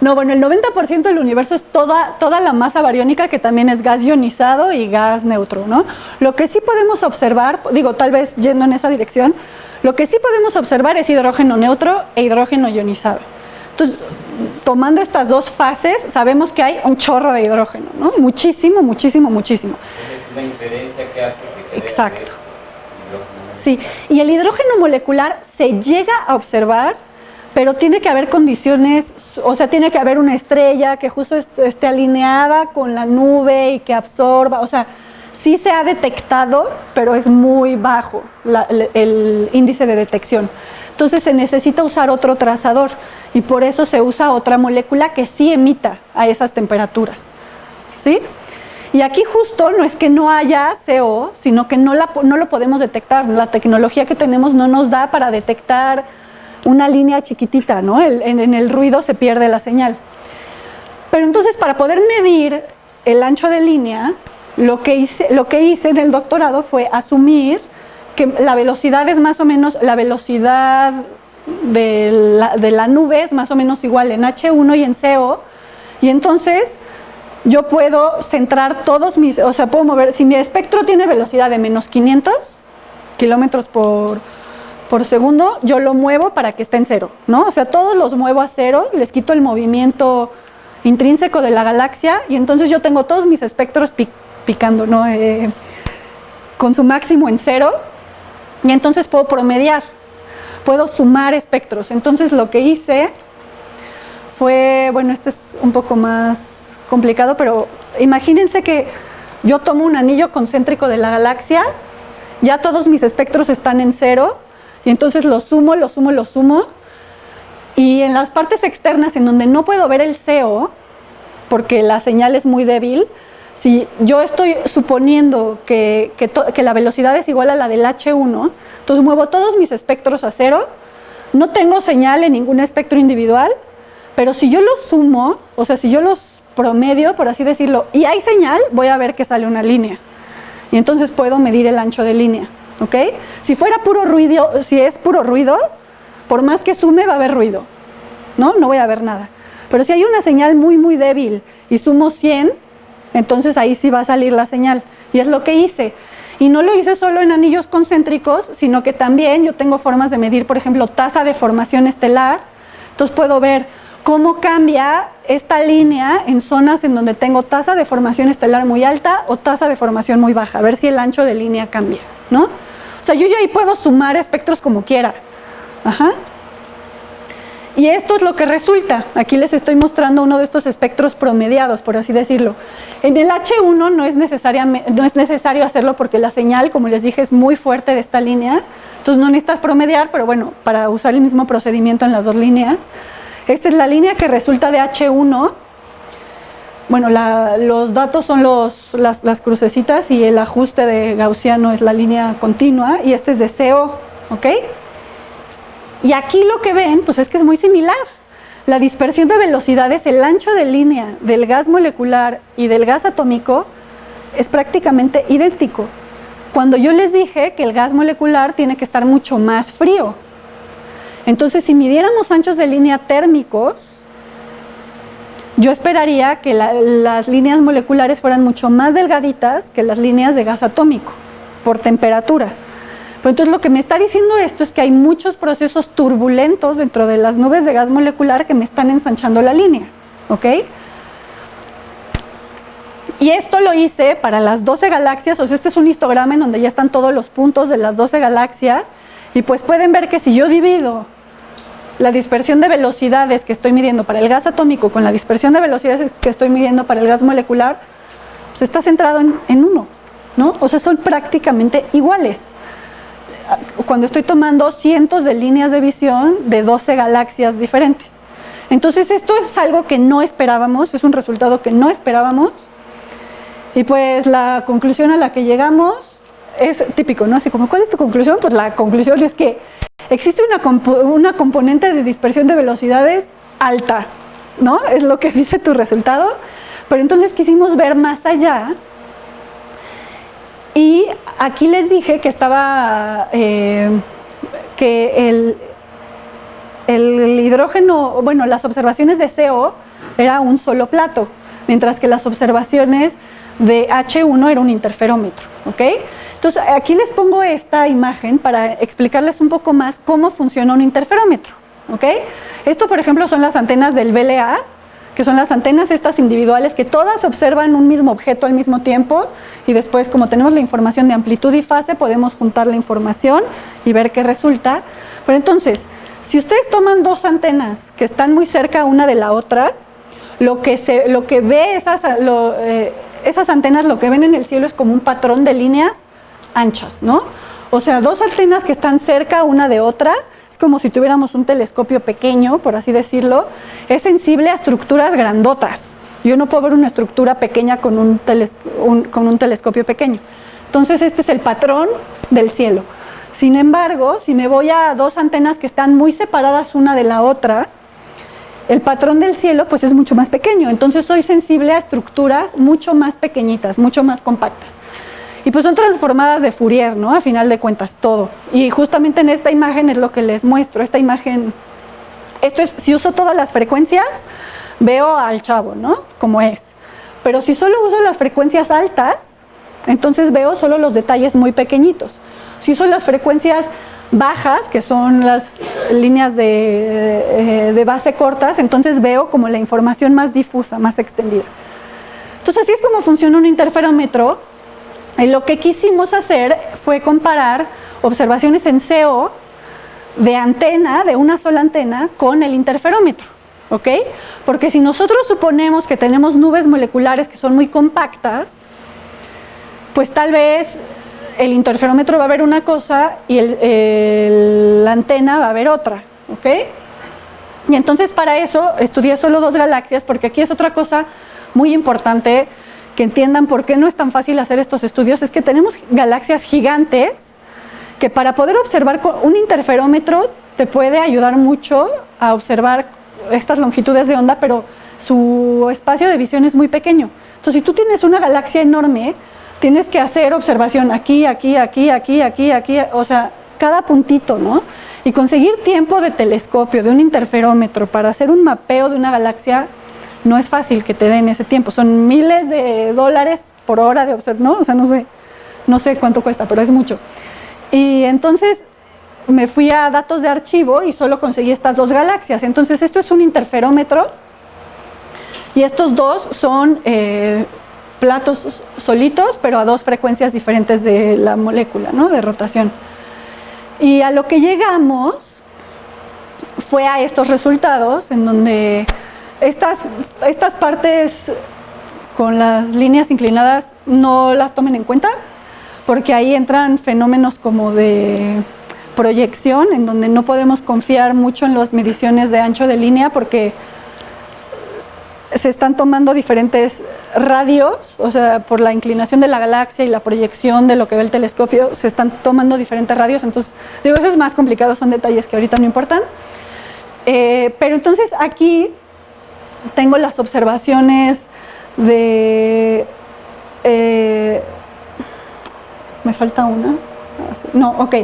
No, bueno, el 90% del universo es toda la masa bariónica, que también es gas ionizado y gas neutro, ¿no? Lo que sí podemos observar, digo, tal vez yendo en esa dirección, lo que sí podemos observar es hidrógeno neutro e hidrógeno ionizado. Entonces, tomando estas dos fases, sabemos que hay un chorro de hidrógeno, ¿no? Muchísimo, muchísimo, muchísimo. Es una inferencia que haces de que debe Exacto. haber hidrógeno. Sí, y el hidrógeno molecular se llega a observar, pero tiene que haber condiciones, o sea, tiene que haber una estrella que justo esté alineada con la nube y que absorba, o sea, sí se ha detectado, pero es muy bajo el índice de detección. Entonces se necesita usar otro trazador y por eso se usa otra molécula que sí emita a esas temperaturas, ¿sí? Y aquí justo no es que no haya CO, sino que no lo podemos detectar. La tecnología que tenemos no nos da para detectar una línea chiquitita, ¿no? En el ruido se pierde la señal. Pero entonces, para poder medir el ancho de línea, lo que hice en el doctorado fue asumir que la velocidad es más o menos, la velocidad de la nube es más o menos igual en H1 y en CO, y entonces yo puedo centrar todos mis, o sea, puedo mover, si mi espectro tiene velocidad de menos 500 kilómetros por segundo, yo lo muevo para que esté en cero, ¿no? O sea, todos los muevo a cero, les quito el movimiento intrínseco de la galaxia y entonces yo tengo todos mis espectros picando, ¿no? Con su máximo en cero, y entonces puedo promediar, puedo sumar espectros. Entonces lo que hice fue, bueno, este es un poco más complicado, pero imagínense que yo tomo un anillo concéntrico de la galaxia, ya todos mis espectros están en cero, y entonces lo sumo, y en las partes externas en donde no puedo ver el CO, porque la señal es muy débil, si yo estoy suponiendo que la velocidad es igual a la del H1, entonces muevo todos mis espectros a cero, no tengo señal en ningún espectro individual, pero si yo los sumo, o sea, si yo los promedio, por así decirlo, y hay señal, voy a ver que sale una línea. Y entonces puedo medir el ancho de línea, ¿ok? Si fuera puro ruido, si es puro ruido, por más que sume va a haber ruido, ¿no? No voy a ver nada. Pero si hay una señal muy, muy débil y sumo 100, entonces ahí sí va a salir la señal. Y es lo que hice. Y no lo hice solo en anillos concéntricos, sino que también yo tengo formas de medir, por ejemplo, tasa de formación estelar. Entonces puedo ver cómo cambia esta línea en zonas en donde tengo tasa de formación estelar muy alta o tasa de formación muy baja, a ver si el ancho de línea cambia, ¿no? O sea, yo ya ahí puedo sumar espectros como quiera. Ajá. Y esto es lo que resulta. Aquí les estoy mostrando uno de estos espectros promediados, por así decirlo. En el H1 no es necesario hacerlo porque la señal, como les dije, es muy fuerte de esta línea. Entonces no necesitas promediar, pero bueno, para usar el mismo procedimiento en las dos líneas. Esta es la línea que resulta de H1. Bueno, los datos son las crucecitas y el ajuste de gaussiano es la línea continua y este es de CO, ¿ok? Y aquí lo que ven, pues es que es muy similar. La dispersión de velocidades, el ancho de línea del gas molecular y del gas atómico es prácticamente idéntico. Cuando yo les dije que el gas molecular tiene que estar mucho más frío. Entonces, si midiéramos anchos de línea térmicos, yo esperaría que las líneas moleculares fueran mucho más delgaditas que las líneas de gas atómico, por temperatura. Pero entonces lo que me está diciendo esto es que hay muchos procesos turbulentos dentro de las nubes de gas molecular que me están ensanchando la línea, ¿ok? Y esto lo hice para las 12 galaxias, o sea, este es un histograma en donde ya están todos los puntos de las 12 galaxias, y pues pueden ver que si yo divido la dispersión de velocidades que estoy midiendo para el gas atómico con la dispersión de velocidades que estoy midiendo para el gas molecular, pues está centrado en uno, ¿no? O sea, son prácticamente iguales. Cuando estoy tomando cientos de líneas de visión de 12 galaxias diferentes. Entonces esto es algo que no esperábamos, es un resultado que no esperábamos, y pues la conclusión a la que llegamos es típico, ¿no? Así como, ¿cuál es tu conclusión? Pues la conclusión es que existe una componente de dispersión de velocidades alta, ¿no? Es lo que dice tu resultado, pero entonces quisimos ver más allá. Y aquí les dije que estaba, que el hidrógeno, bueno, las observaciones de CO era un solo plato, mientras que las observaciones de H1 era un interferómetro, ¿ok? Entonces, aquí les pongo esta imagen para explicarles un poco más cómo funciona un interferómetro, ¿ok? Esto, por ejemplo, son las antenas del VLA, que son las antenas estas individuales que todas observan un mismo objeto al mismo tiempo, y después, como tenemos la información de amplitud y fase, podemos juntar la información y ver qué resulta. Pero entonces, si ustedes toman dos antenas que están muy cerca una de la otra, lo que ve esas antenas, lo que ven en el cielo es como un patrón de líneas anchas, ¿no? O sea, dos antenas que están cerca una de otra, es como si tuviéramos un telescopio pequeño, por así decirlo, es sensible a estructuras grandotas. Yo no puedo ver una estructura pequeña con un telescopio pequeño. Entonces, este es el patrón del cielo. Sin embargo, si me voy a dos antenas que están muy separadas una de la otra, el patrón del cielo pues es mucho más pequeño. Entonces, soy sensible a estructuras mucho más pequeñitas, mucho más compactas. Y pues son transformadas de Fourier, ¿no? A final de cuentas, todo. Y justamente en esta imagen es lo que les muestro. Esta imagen, esto es, si uso todas las frecuencias, veo al chavo, ¿no? Como es. Pero si solo uso las frecuencias altas, entonces veo solo los detalles muy pequeñitos. Si uso las frecuencias bajas, que son las líneas de base cortas, entonces veo como la información más difusa, más extendida. Entonces, así es como funciona un interferómetro. Y lo que quisimos hacer fue comparar observaciones en CO de antena, de una sola antena, con el interferómetro, ¿ok? Porque si nosotros suponemos que tenemos nubes moleculares que son muy compactas, pues tal vez el interferómetro va a ver una cosa y la antena va a ver otra, ¿ok? Y entonces para eso estudié solo dos galaxias, porque aquí es otra cosa muy importante que entiendan por qué no es tan fácil hacer estos estudios, es que tenemos galaxias gigantes que para poder observar con un interferómetro te puede ayudar mucho a observar estas longitudes de onda, pero su espacio de visión es muy pequeño. Entonces, si tú tienes una galaxia enorme, tienes que hacer observación aquí, aquí, aquí, aquí, aquí, aquí, o sea, cada puntito, ¿no? Y conseguir tiempo de telescopio, de un interferómetro, para hacer un mapeo de una galaxia, no es fácil que te den ese tiempo. Son miles de dólares por hora de observación, ¿no? O sea, no sé cuánto cuesta, pero es mucho. Y entonces me fui a datos de archivo y solo conseguí estas dos galaxias. Entonces, esto es un interferómetro y estos dos son platos solitos, pero a dos frecuencias diferentes de la molécula, ¿no? De rotación. Y a lo que llegamos fue a estos resultados, en donde estas partes con las líneas inclinadas no las tomen en cuenta, porque ahí entran fenómenos como de proyección, en donde no podemos confiar mucho en las mediciones de ancho de línea, porque se están tomando diferentes radios, o sea, por la inclinación de la galaxia y la proyección de lo que ve el telescopio, se están tomando diferentes radios. Entonces, digo, eso es más complicado, son detalles que ahorita no importan. Pero entonces aquí tengo las observaciones de... me falta una. No, ok.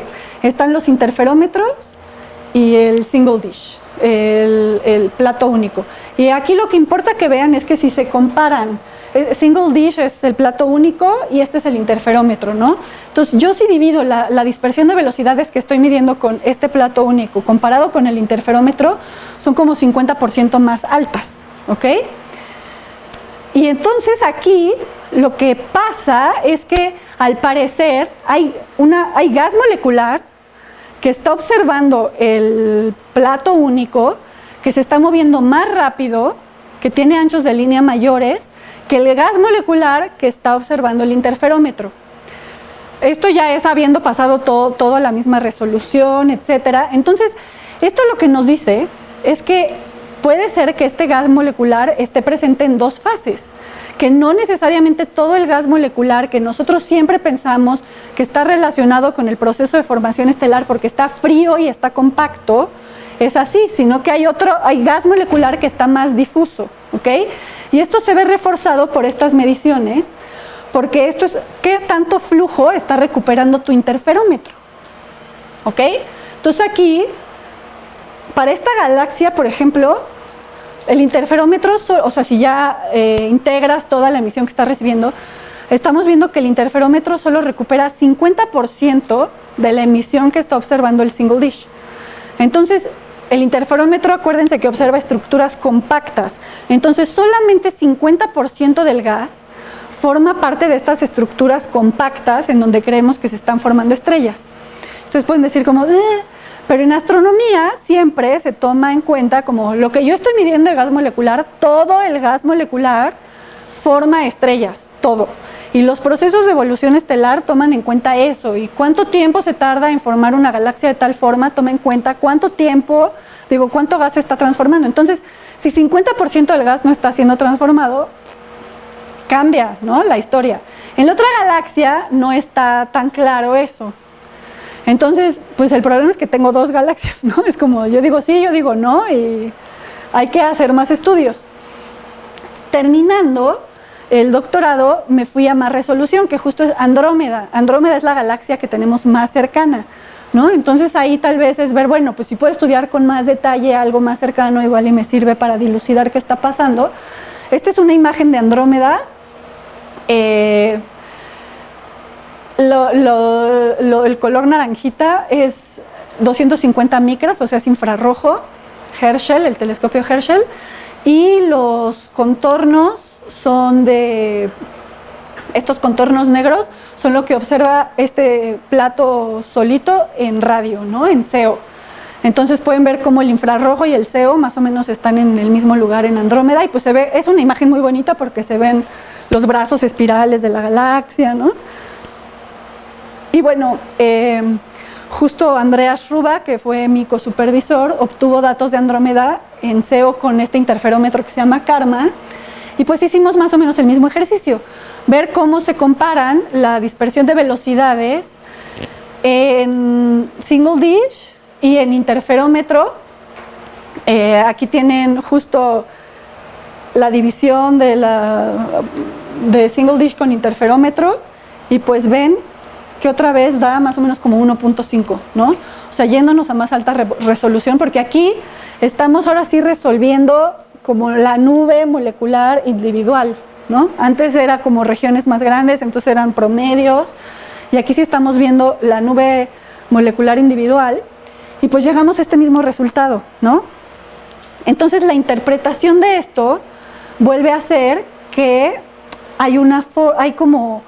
Están los interferómetros y el single dish. el plato único. Y aquí lo que importa que vean es que si se comparan, single dish es el plato único y este es el interferómetro, ¿no? Entonces yo si divido la dispersión de velocidades que estoy midiendo con este plato único comparado con el interferómetro, son como 50% más altas, ¿ok? Y entonces aquí lo que pasa es que al parecer hay gas molecular que está observando el plato único, que se está moviendo más rápido, que tiene anchos de línea mayores, que el gas molecular que está observando el interferómetro. Esto ya es habiendo pasado todo a la misma resolución, etcétera. Entonces, esto lo que nos dice es que puede ser que este gas molecular esté presente en dos fases, que no necesariamente todo el gas molecular que nosotros siempre pensamos que está relacionado con el proceso de formación estelar porque está frío y está compacto, es así, sino que hay gas molecular que está más difuso, ¿ok? Y esto se ve reforzado por estas mediciones, porque esto es qué tanto flujo está recuperando tu interferómetro, ¿ok? Entonces aquí, para esta galaxia, por ejemplo, el interferómetro, o sea, si ya integras toda la emisión que está recibiendo, estamos viendo que el interferómetro solo recupera 50% de la emisión que está observando el single dish. Entonces, el interferómetro, acuérdense que observa estructuras compactas. Entonces, solamente 50% del gas forma parte de estas estructuras compactas en donde creemos que se están formando estrellas. Ustedes pueden decir como, pero en astronomía siempre se toma en cuenta como lo que yo estoy midiendo de gas molecular, todo el gas molecular forma estrellas, todo. Y los procesos de evolución estelar toman en cuenta eso. Y cuánto tiempo se tarda en formar una galaxia de tal forma, toma en cuenta cuánto gas se está transformando. Entonces, si 50% del gas no está siendo transformado, cambia, ¿no?, la historia. En la otra galaxia no está tan claro eso. Entonces, pues el problema es que tengo dos galaxias, ¿no? Es como yo digo sí, yo digo no, y hay que hacer más estudios. Terminando el doctorado, me fui a más resolución, que justo es Andrómeda. Andrómeda es la galaxia que tenemos más cercana, ¿no? Entonces ahí tal vez es ver, bueno, pues si puedo estudiar con más detalle algo más cercano, igual y me sirve para dilucidar qué está pasando. Esta es una imagen de Andrómeda. El color naranjita es 250 micras, o sea, es infrarrojo, Herschel, el telescopio Herschel, y los contornos son estos contornos negros son lo que observa este plato solito en radio, ¿no?, en SEO. Entonces pueden ver cómo el infrarrojo y el SEO más o menos están en el mismo lugar en Andrómeda, y pues se ve, es una imagen muy bonita porque se ven los brazos espirales de la galaxia, ¿no? Y bueno, justo Andreas Schruba, que fue mi cosupervisor, obtuvo datos de Andrómeda en SEO con este interferómetro que se llama CARMA, y pues hicimos más o menos el mismo ejercicio, ver cómo se comparan la dispersión de velocidades en single dish y en interferómetro. Aquí tienen justo la división de single dish con interferómetro, y pues ven que otra vez da más o menos como 1.5, ¿no? O sea, yéndonos a más alta resolución, porque aquí estamos ahora sí resolviendo como la nube molecular individual, ¿no? Antes era como regiones más grandes, entonces eran promedios, y aquí sí estamos viendo la nube molecular individual, y pues llegamos a este mismo resultado, ¿no? Entonces la interpretación de esto vuelve a ser que hay como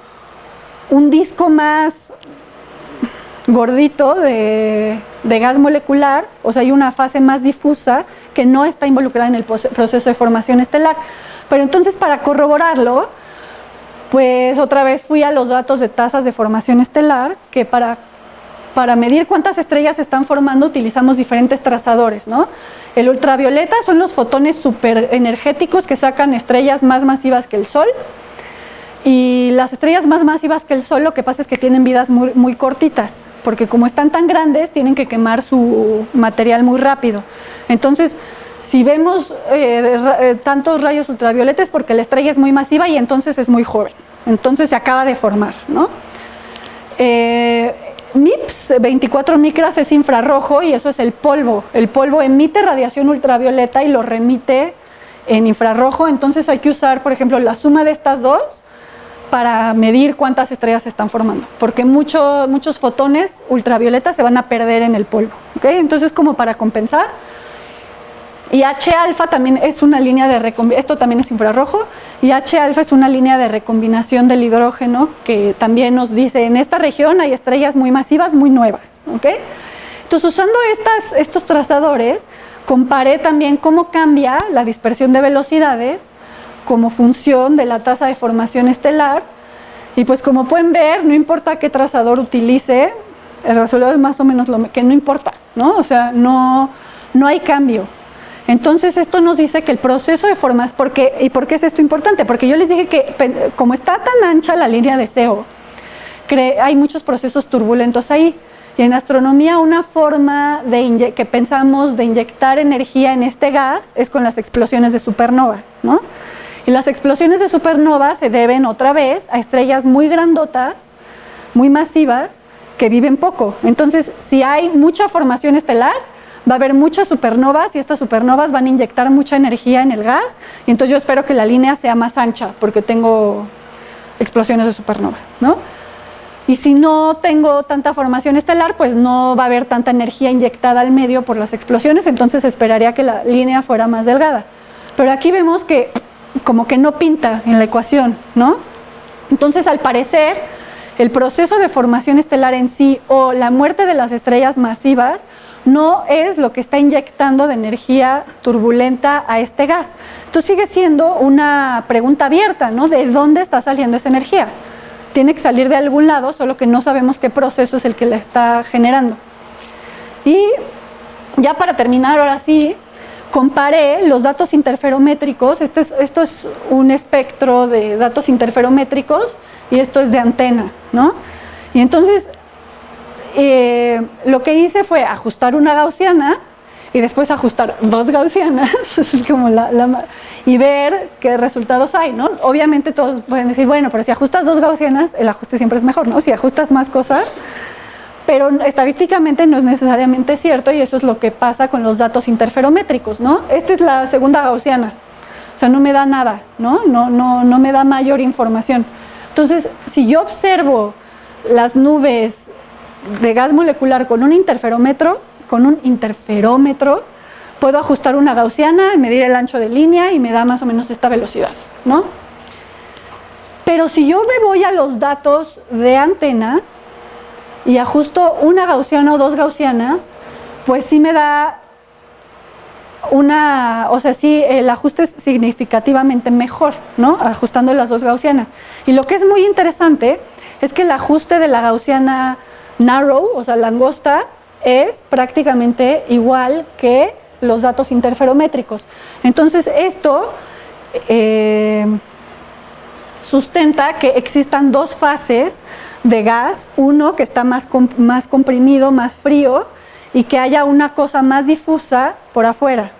un disco más gordito de gas molecular, o sea, hay una fase más difusa que no está involucrada en el proceso de formación estelar. Pero entonces, para corroborarlo, pues otra vez fui a los datos de tasas de formación estelar, que para medir cuántas estrellas se están formando utilizamos diferentes trazadores, ¿no? El ultravioleta son los fotones súper energéticos que sacan estrellas más masivas que el Sol. Y las estrellas más masivas que el Sol, lo que pasa es que tienen vidas muy, muy cortitas, porque como están tan grandes, tienen que quemar su material muy rápido. Entonces, si vemos tantos rayos ultravioleta es porque la estrella es muy masiva y entonces es muy joven. Entonces se acaba de formar, ¿no? MIPS, 24 micras, es infrarrojo y eso es el polvo. El polvo emite radiación ultravioleta y lo remite en infrarrojo, entonces hay que usar, por ejemplo, la suma de estas dos para medir cuántas estrellas se están formando, porque muchos fotones ultravioletas se van a perder en el polvo, ¿okay? Entonces, como para compensar. Y H-alfa también es una línea de recombinación, esto también es infrarrojo, y H-alfa es una línea de recombinación del hidrógeno que también nos dice, en esta región hay estrellas muy masivas, muy nuevas, ¿okay? Entonces, usando estos trazadores, comparé también cómo cambia la dispersión de velocidades como función de la tasa de formación estelar, y pues como pueden ver, no importa qué trazador utilice, el resultado es más o menos lo que no importa, ¿no? O sea, no hay cambio. Entonces esto nos dice que el proceso de formación, ¿y por qué es esto importante? Porque yo les dije que como está tan ancha la línea de SEO, hay muchos procesos turbulentos ahí. Y en astronomía una forma que pensamos de inyectar energía en este gas es con las explosiones de supernova, ¿no? Y las explosiones de supernova se deben otra vez a estrellas muy grandotas, muy masivas, que viven poco. Entonces, si hay mucha formación estelar, va a haber muchas supernovas y estas supernovas van a inyectar mucha energía en el gas, y entonces yo espero que la línea sea más ancha porque tengo explosiones de supernova, ¿no? Y si no tengo tanta formación estelar, pues no va a haber tanta energía inyectada al medio por las explosiones, entonces esperaría que la línea fuera más delgada. Pero aquí vemos que como que no pinta en la ecuación, ¿no? Entonces, al parecer, el proceso de formación estelar en sí o la muerte de las estrellas masivas no es lo que está inyectando de energía turbulenta a este gas. Entonces sigue siendo una pregunta abierta, ¿no? ¿De dónde está saliendo esa energía? Tiene que salir de algún lado, solo que no sabemos qué proceso es el que la está generando. Y ya para terminar, ahora sí, comparé los datos interferométricos. Esto es un espectro de datos interferométricos y esto es de antena, ¿no? Y entonces lo que hice fue ajustar una gaussiana y después ajustar dos gaussianas como y ver qué resultados hay, ¿no? Obviamente todos pueden decir, bueno, pero si ajustas dos gaussianas, el ajuste siempre es mejor, ¿no? Si ajustas más cosas, pero estadísticamente no es necesariamente cierto, y eso es lo que pasa con los datos interferométricos, ¿no? Esta es la segunda gaussiana, o sea, no me da nada, ¿no? No me da mayor información. Entonces, si yo observo las nubes de gas molecular con un interferómetro, puedo ajustar una gaussiana, medir el ancho de línea y me da más o menos esta velocidad, ¿no? Pero si yo me voy a los datos de antena y ajusto una gaussiana o dos gaussianas, pues sí me da sí, el ajuste es significativamente mejor, ¿no? Ajustando las dos gaussianas. Y lo que es muy interesante es que el ajuste de la gaussiana narrow, o sea, la angosta, es prácticamente igual que los datos interferométricos. Entonces, esto sustenta que existan dos fases de gas, uno que está más comprimido, más frío, y que haya una cosa más difusa por afuera.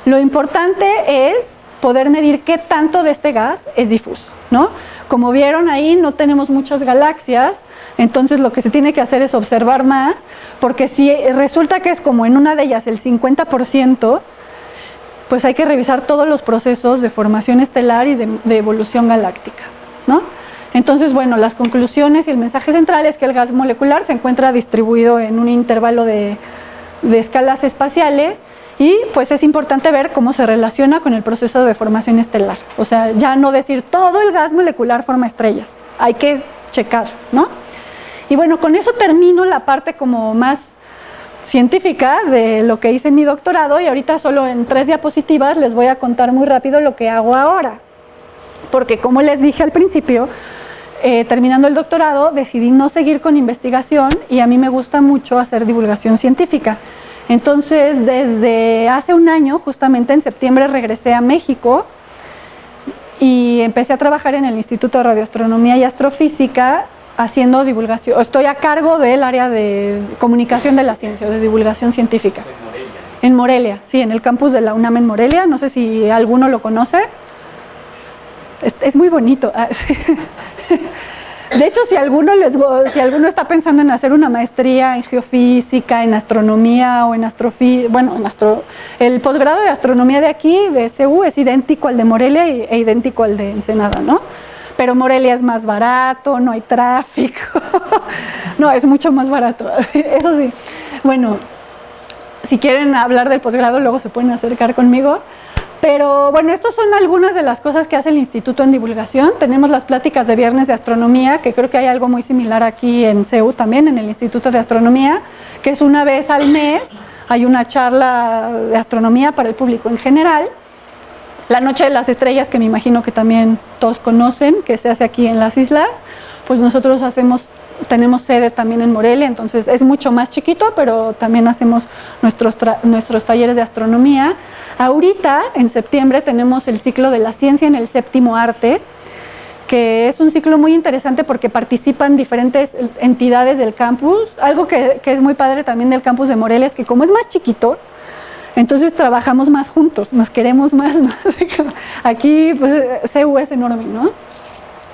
Lo importante es poder medir qué tanto de este gas es difuso, ¿no? Como vieron ahí, no tenemos muchas galaxias, entonces lo que se tiene que hacer es observar más, porque si resulta que es como en una de ellas el 50%, pues hay que revisar todos los procesos de formación estelar y de evolución galáctica, ¿no? Entonces, bueno, las conclusiones y el mensaje central es que el gas molecular se encuentra distribuido en un intervalo de escalas espaciales, y pues es importante ver cómo se relaciona con el proceso de formación estelar. O sea, ya no decir todo el gas molecular forma estrellas, hay que checar, ¿no? Y bueno, con eso termino la parte como más científica de lo que hice en mi doctorado, y ahorita solo en 3 diapositivas les voy a contar muy rápido lo que hago ahora. Porque como les dije al principio, terminando el doctorado decidí no seguir con investigación, y a mí me gusta mucho hacer divulgación científica. Entonces, desde hace un año, justamente en septiembre, regresé a México y empecé a trabajar en el Instituto de Radioastronomía y Astrofísica haciendo divulgación. Estoy a cargo del área de comunicación de la ciencia, o de divulgación científica. En Morelia, sí, en el campus de la UNAM en Morelia. No sé si alguno lo conoce. Es muy bonito. De hecho, si alguno está pensando en hacer una maestría en geofísica, en astronomía o en el posgrado de astronomía de aquí, de CU, es idéntico al de Morelia e idéntico al de Ensenada, ¿no? Pero Morelia es más barato, no hay tráfico. No, es mucho más barato, eso sí. Bueno, si quieren hablar del posgrado, luego se pueden acercar conmigo. Pero bueno, estas son algunas de las cosas que hace el instituto en divulgación. Tenemos las pláticas de viernes de astronomía, que creo que hay algo muy similar aquí en CEU también, en el Instituto de Astronomía, que es una vez al mes, hay una charla de astronomía para el público en general. La Noche de las Estrellas, que me imagino que también todos conocen, que se hace aquí en las islas, pues nosotros tenemos sede también en Morelia, entonces es mucho más chiquito, pero también hacemos nuestros talleres de astronomía. Ahorita, en septiembre, tenemos el ciclo de la ciencia en el séptimo arte, que es un ciclo muy interesante porque participan diferentes entidades del campus. Algo que es muy padre también del campus de Morelia es que como es más chiquito, entonces trabajamos más juntos, nos queremos más, ¿no? Aquí, pues, CU es enorme, ¿no?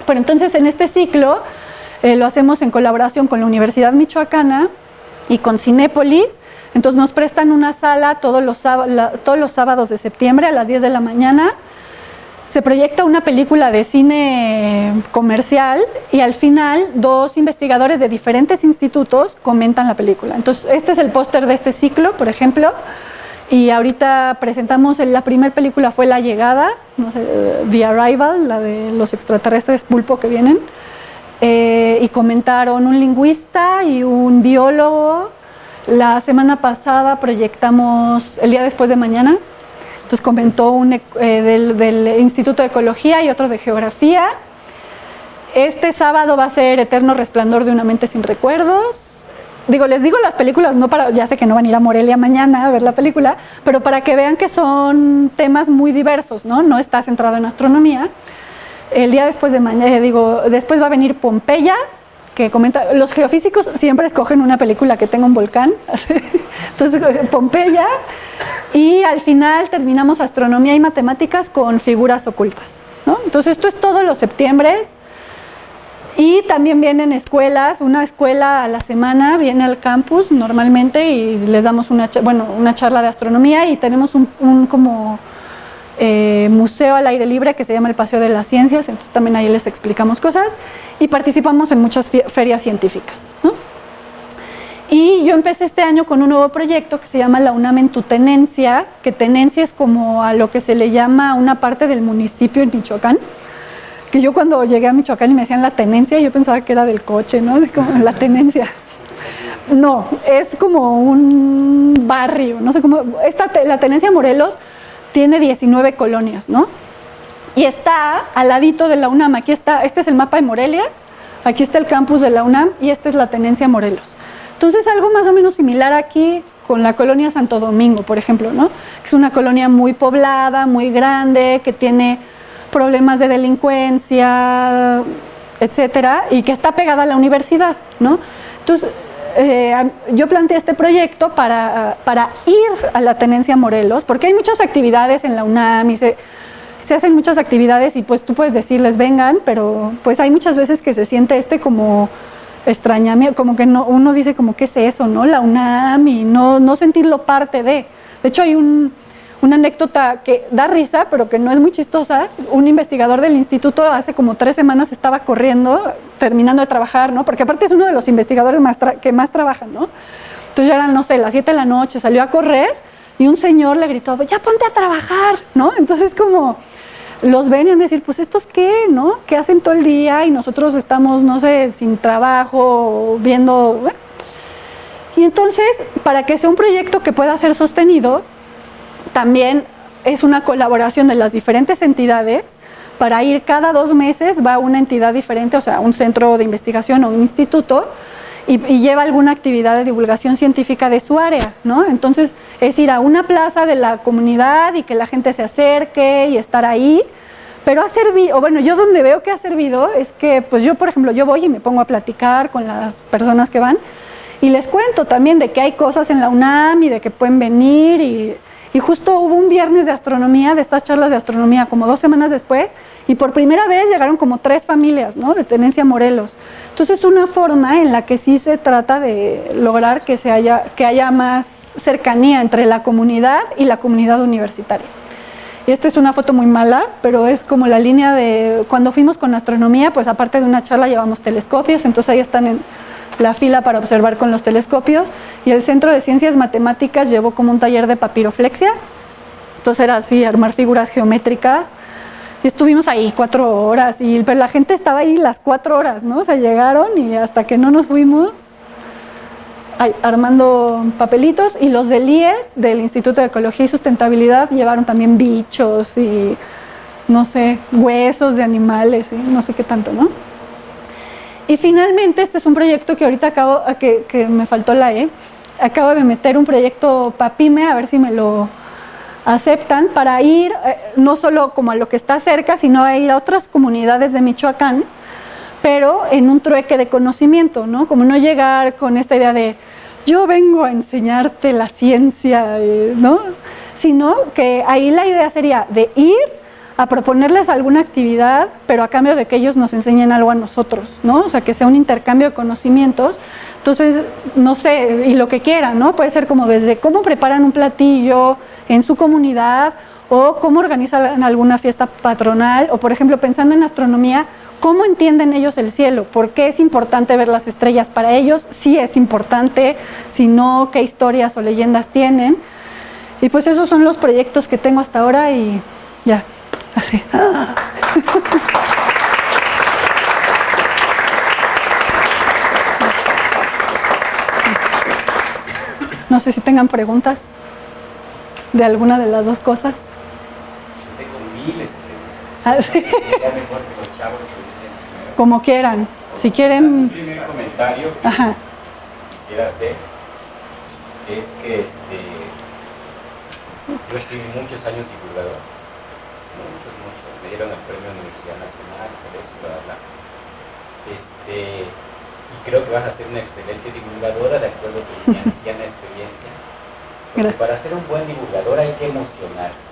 Pero entonces en este ciclo lo hacemos en colaboración con la Universidad Michoacana y con Cinépolis. Entonces nos prestan una sala todos los sábados de septiembre a las 10 de la mañana. Se proyecta una película de cine comercial y al final 2 investigadores de diferentes institutos comentan la película. Entonces este es el póster de este ciclo, por ejemplo, y ahorita presentamos, la primera película fue La Llegada, no sé, The Arrival, la de los extraterrestres pulpo que vienen, y comentaron un lingüista y un biólogo. La semana pasada proyectamos El día después de mañana, entonces comentó del Instituto de Ecología y otro de Geografía. Este sábado va a ser Eterno Resplandor de una mente sin recuerdos. Les digo las películas, ya sé que no van a ir a Morelia mañana a ver la película, pero para que vean que son temas muy diversos, ¿no? No está centrado en astronomía. El día después de mañana, después va a venir Pompeya, que comenta, los geofísicos siempre escogen una película que tenga un volcán, entonces Pompeya, y al final terminamos astronomía y matemáticas con figuras ocultas, ¿no? Entonces esto es todos los septiembres, y también vienen escuelas, una escuela a la semana viene al campus normalmente y les damos una charla de astronomía, y tenemos un museo al aire libre que se llama el Paseo de las Ciencias, entonces también ahí les explicamos cosas y participamos en muchas ferias científicas, ¿no? Y yo empecé este año con un nuevo proyecto que se llama La UNAM en tu tenencia, que tenencia es como a lo que se le llama una parte del municipio en Michoacán, que yo cuando llegué a Michoacán y me decían la tenencia, yo pensaba que era del coche, ¿no? Como la tenencia. No, es como un barrio, no sé cómo, la tenencia Morelos tiene 19 colonias, ¿no? Y está al ladito de la UNAM. Aquí está, este es el mapa de Morelia, aquí está el campus de la UNAM y esta es la tenencia Morelos. Entonces algo más o menos similar aquí con la colonia Santo Domingo, por ejemplo, ¿no? Que es una colonia muy poblada, muy grande, que tiene problemas de delincuencia, etcétera, y que está pegada a la universidad, ¿no? Entonces yo planteé este proyecto para ir a la tenencia Morelos, porque hay muchas actividades en la UNAM y se hacen muchas actividades y pues tú puedes decirles vengan, pero pues hay muchas veces que se siente como extrañamiento, como que no, uno dice como ¿qué es eso, no? La UNAM, y no sentirlo parte de. De hecho hay una anécdota que da risa, pero que no es muy chistosa. Un investigador del instituto hace como 3 semanas estaba corriendo, terminando de trabajar, ¿no? Porque aparte es uno de los investigadores que más trabajan, ¿no? Entonces ya eran, no sé, las 7 de la noche, salió a correr y un señor le gritó, ya ponte a trabajar, ¿no? Entonces como los ven y han de decir, pues ¿estos qué, no? ¿Qué hacen todo el día? Y nosotros estamos, no sé, sin trabajo, viendo... ¿eh? Y entonces, para que sea un proyecto que pueda ser sostenido, también es una colaboración de las diferentes entidades. Para ir cada 2 meses va una entidad diferente, o sea, un centro de investigación o un instituto, y lleva alguna actividad de divulgación científica de su área, ¿no? Entonces es ir a una plaza de la comunidad y que la gente se acerque y estar ahí, pero ha servido, o bueno, yo donde veo que ha servido es que, pues yo, por ejemplo, yo voy y me pongo a platicar con las personas que van y les cuento también de que hay cosas en la UNAM y de que pueden venir y Y justo hubo un viernes de astronomía, de estas charlas de astronomía, como 2 semanas después, y por primera vez llegaron como 3 familias, ¿no? De Tenencia Morelos. Entonces es una forma en la que sí se trata de lograr que haya más cercanía entre la comunidad y la comunidad universitaria. Y esta es una foto muy mala, pero es como la línea de cuando fuimos con astronomía, pues aparte de una charla llevamos telescopios, entonces ahí están en la fila para observar con los telescopios, y el Centro de Ciencias Matemáticas llevó como un taller de papiroflexia, entonces era así, armar figuras geométricas, y estuvimos ahí 4 horas, pero la gente estaba ahí las 4 horas, ¿no? O sea, llegaron y hasta que no nos fuimos, armando papelitos, y los del IES, del Instituto de Ecología y Sustentabilidad, llevaron también bichos y, no sé, huesos de animales y no sé qué tanto, ¿no? Y finalmente, este es un proyecto que ahorita que me faltó la E, acabo de meter un proyecto PAPIME, a ver si me lo aceptan, para ir no solo como a lo que está cerca, sino a ir a otras comunidades de Michoacán, pero en un trueque de conocimiento, ¿no? Como no llegar con esta idea de yo vengo a enseñarte la ciencia, ¿no? Sino que ahí la idea sería de ir a proponerles alguna actividad, pero a cambio de que ellos nos enseñen algo a nosotros, ¿no? O sea, que sea un intercambio de conocimientos. Entonces, no sé, y lo que quieran, ¿no? Puede ser como desde cómo preparan un platillo en su comunidad, o cómo organizan alguna fiesta patronal, o por ejemplo, pensando en astronomía, ¿cómo entienden ellos el cielo? ¿Por qué es importante ver las estrellas para ellos? Sí es importante, si no, ¿qué historias o leyendas tienen? Y pues esos son los proyectos que tengo hasta ahora y ya, así. No sé si tengan preguntas de alguna de las dos cosas. Tengo miles de preguntas. Ah, sí. Ya mejor que los chavos que vienen primero. Como quieran. Si quieren. Un primer comentario que Ajá. quisiera hacer es que yo fui muchos años divulgador. Muchos. Me dieron el premio Universidad Nacional, por eso, bla, bla. Y creo que vas a ser una excelente divulgadora de acuerdo con mi anciana experiencia. Porque para ser un buen divulgador hay que emocionarse.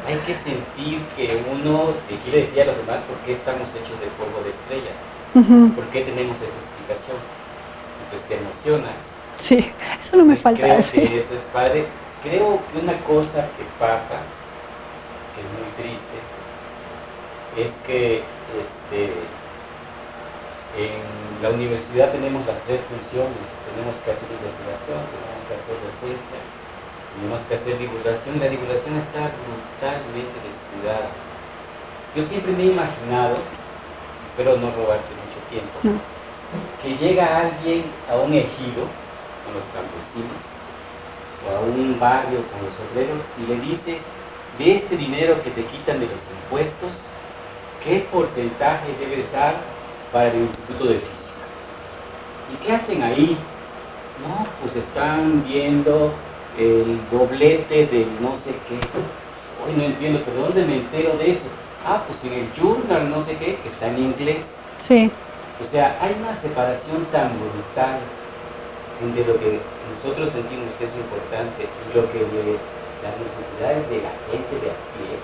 Hay que sentir que uno le quiere decir a los demás por qué estamos hechos de polvo de estrellas. ¿Por qué tenemos esa explicación? Y pues te emocionas. Sí, eso no me falta. Creo sí. que eso es padre. Creo que una cosa que pasa, que es muy triste, es que en la universidad tenemos las 3 funciones. Tenemos que hacer investigación, tenemos que hacer docencia, tenemos que hacer divulgación. La divulgación está brutalmente descuidada. Yo siempre me he imaginado, espero no robarte mucho tiempo, que llega alguien a un ejido con los campesinos o a un barrio con los obreros y le dice: de este dinero que te quitan de los impuestos, ¿qué porcentaje debes dar para el Instituto de Física? ¿Y qué hacen ahí? No, pues están viendo el doblete del no sé qué. Hoy no entiendo, pero ¿dónde me entero de eso? Ah, pues en el journal no sé qué, que está en inglés. Sí. O sea, hay una separación tan brutal entre lo que nosotros sentimos que es importante y lo que las necesidades de la gente de a pie,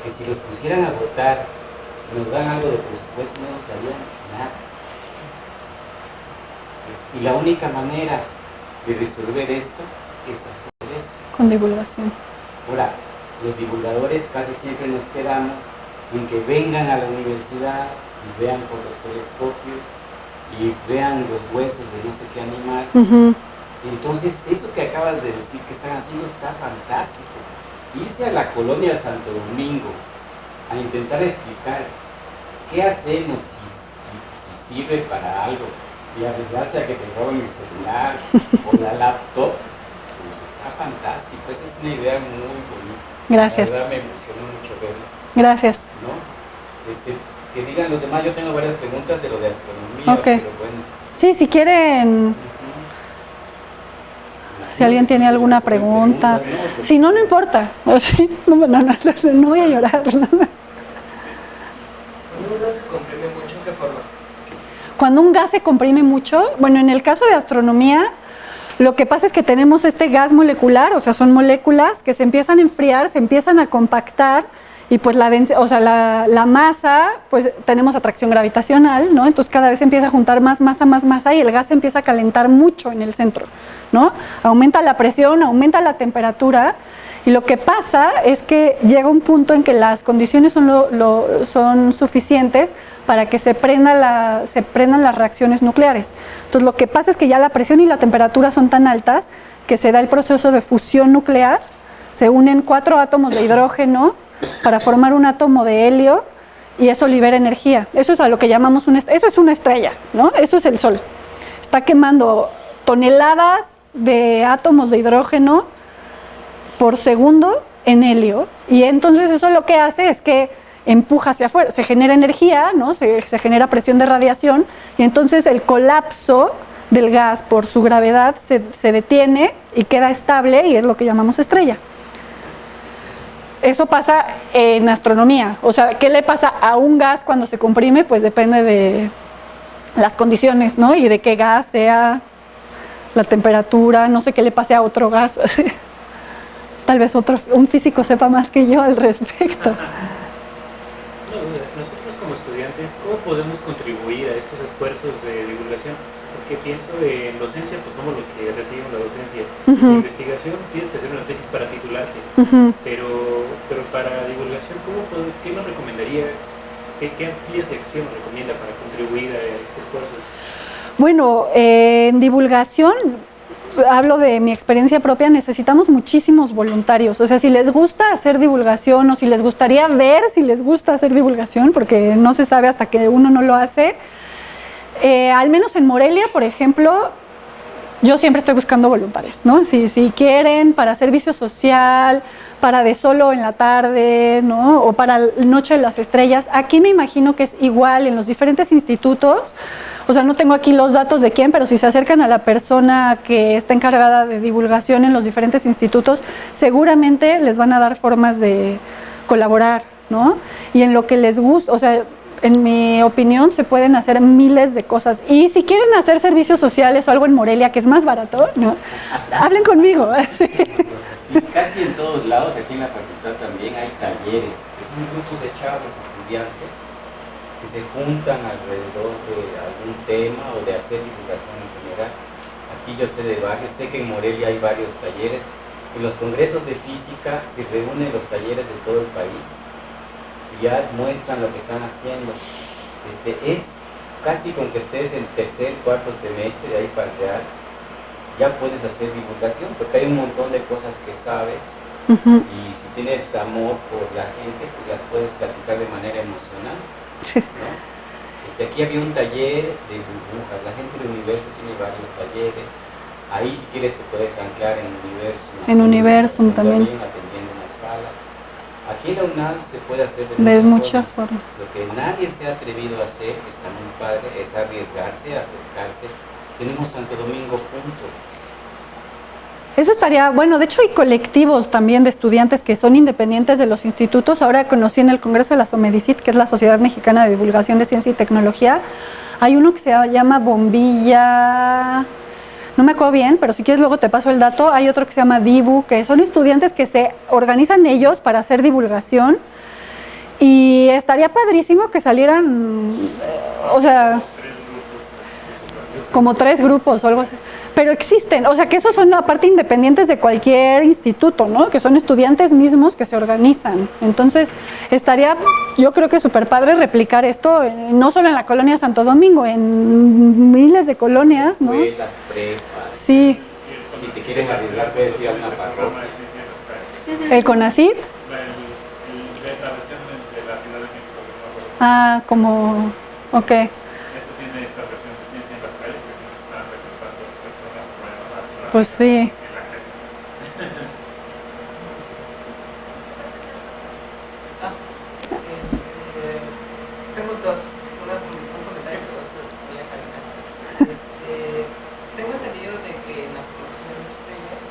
que si los pusieran a votar, si nos dan algo de presupuesto, no nos darían nada. Y la única manera de resolver esto es hacer eso. Con divulgación. Ahora, los divulgadores casi siempre nos quedamos en que vengan a la universidad y vean por los telescopios y vean los huesos de no sé qué animal. Entonces, eso que acabas de decir que están haciendo está fantástico. Irse a la colonia Santo Domingo a intentar explicar qué hacemos si sirve para algo y arriesgarse a que te roben el celular o la laptop, pues está fantástico. Esa es una idea muy bonita. Gracias. La verdad me emocionó mucho verlo. Gracias. ¿No? Que digan los demás. Yo tengo varias preguntas de lo de astronomía, pero bueno. Sí, si quieren, si alguien tiene alguna pregunta. Si no, no importa. Así, no voy a llorar. Cuando un gas se comprime mucho, ¿en qué forma? Cuando un gas se comprime mucho, bueno, en el caso de astronomía, Lo que pasa es que tenemos este gas molecular, o sea, son moléculas que se empiezan a enfriar, se empiezan a compactar y pues la masa, pues tenemos atracción gravitacional, ¿no? Entonces cada vez se empieza a juntar más masa y el gas se empieza a calentar mucho en el centro, ¿no? Aumenta la presión, aumenta la temperatura y lo que pasa es que llega un punto en que las condiciones son suficientes para que se prendan las reacciones nucleares. Entonces lo que pasa es que ya la presión y la temperatura son tan altas que se da el proceso de fusión nuclear, se unen 4 átomos de hidrógeno para formar un átomo de helio y eso libera energía. Eso es a lo que llamamos eso es una estrella, ¿no? Eso es el Sol. Está quemando toneladas de átomos de hidrógeno por segundo en helio y entonces eso lo que hace es que empuja hacia afuera, se genera energía, ¿no? se genera presión de radiación y entonces el colapso del gas por su gravedad se detiene y queda estable y es lo que llamamos estrella. Eso pasa en astronomía, o sea, ¿qué le pasa a un gas cuando se comprime? Pues depende de las condiciones, ¿no? Y de qué gas sea, la temperatura, no sé qué le pase a otro gas. Tal vez un físico sepa más que yo al respecto. Nosotros como estudiantes, ¿cómo podemos contribuir a estos esfuerzos de divulgación? Porque pienso en docencia, pues somos los que reciben la docencia. En investigación tienes que hacer una tesis para titularte, pero para divulgación, ¿qué nos recomendaría? ¿Qué amplias de acción nos recomienda para contribuir a este esfuerzo? Bueno, en divulgación, hablo de mi experiencia propia, necesitamos muchísimos voluntarios. O sea, si les gusta hacer divulgación o si les gustaría ver si les gusta hacer divulgación, porque no se sabe hasta que uno no lo hace, al menos en Morelia, por ejemplo, yo siempre estoy buscando voluntarios, ¿no? Si quieren para servicio social, para de solo en la tarde, ¿no? O para Noche de las Estrellas. Aquí me imagino que es igual en los diferentes institutos. O sea, no tengo aquí los datos de quién, pero si se acercan a la persona que está encargada de divulgación en los diferentes institutos, seguramente les van a dar formas de colaborar, ¿no? Y en lo que les gusta, o sea, en mi opinión, se pueden hacer miles de cosas. Y si quieren hacer servicios sociales o algo en Morelia, que es más barato, ¿no? Hablen conmigo. Sí, casi en todos lados, aquí en la facultad también hay talleres, que son grupos de chavos estudiantes que se juntan alrededor de algún tema o de hacer divulgación en general. Aquí yo sé de varios, sé que en Morelia hay varios talleres. En los congresos de física se reúnen los talleres de todo el país y ya muestran lo que están haciendo. Es casi con que estés en tercer, cuarto semestre, de ahí para allá, ya puedes hacer divulgación, porque hay un montón de cosas que sabes y si tienes amor por la gente, pues las puedes platicar de manera emocional, ¿no? Aquí había un taller de burbujas, la gente del universo tiene varios talleres, ahí si quieres te puedes anclar en Universum. En Universum también. Atendiendo una sala. Aquí en la UNAM se puede hacer de muchas formas. Lo que nadie se ha atrevido a hacer, que está muy padre, es arriesgarse, acercarse. Tenemos Santo Domingo, punto. Eso estaría, bueno, de hecho hay colectivos también de estudiantes que son independientes de los institutos. Ahora conocí en el Congreso de la SOMEDICIT, que es la Sociedad Mexicana de Divulgación de Ciencia y Tecnología, hay uno que se llama Bombilla, no me acuerdo bien, pero si quieres luego te paso el dato. Hay otro que se llama Divu, que son estudiantes que se organizan ellos para hacer divulgación y estaría padrísimo que salieran, o sea, como 3 grupos o algo así. Pero existen, o sea que esos son aparte independientes de cualquier instituto, ¿no? Que son estudiantes mismos que se organizan. Entonces estaría, yo creo que súper padre replicar esto, no solo en la colonia Santo Domingo, en miles de colonias, ¿no? Escuelas, prepas. Sí. Si te quieren arriesgar, puedes ir a una parroquia. ¿El CONACYT? La versión de la Ciudad de México. Ah, como, ok. Eso tiene esta versión de Ciencia en las Calles, que están reclutando personas para Pues sí. Tengo dos, una con mis comentarios y dos voy a calificar. Tengo entendido de que en la producción de estrellas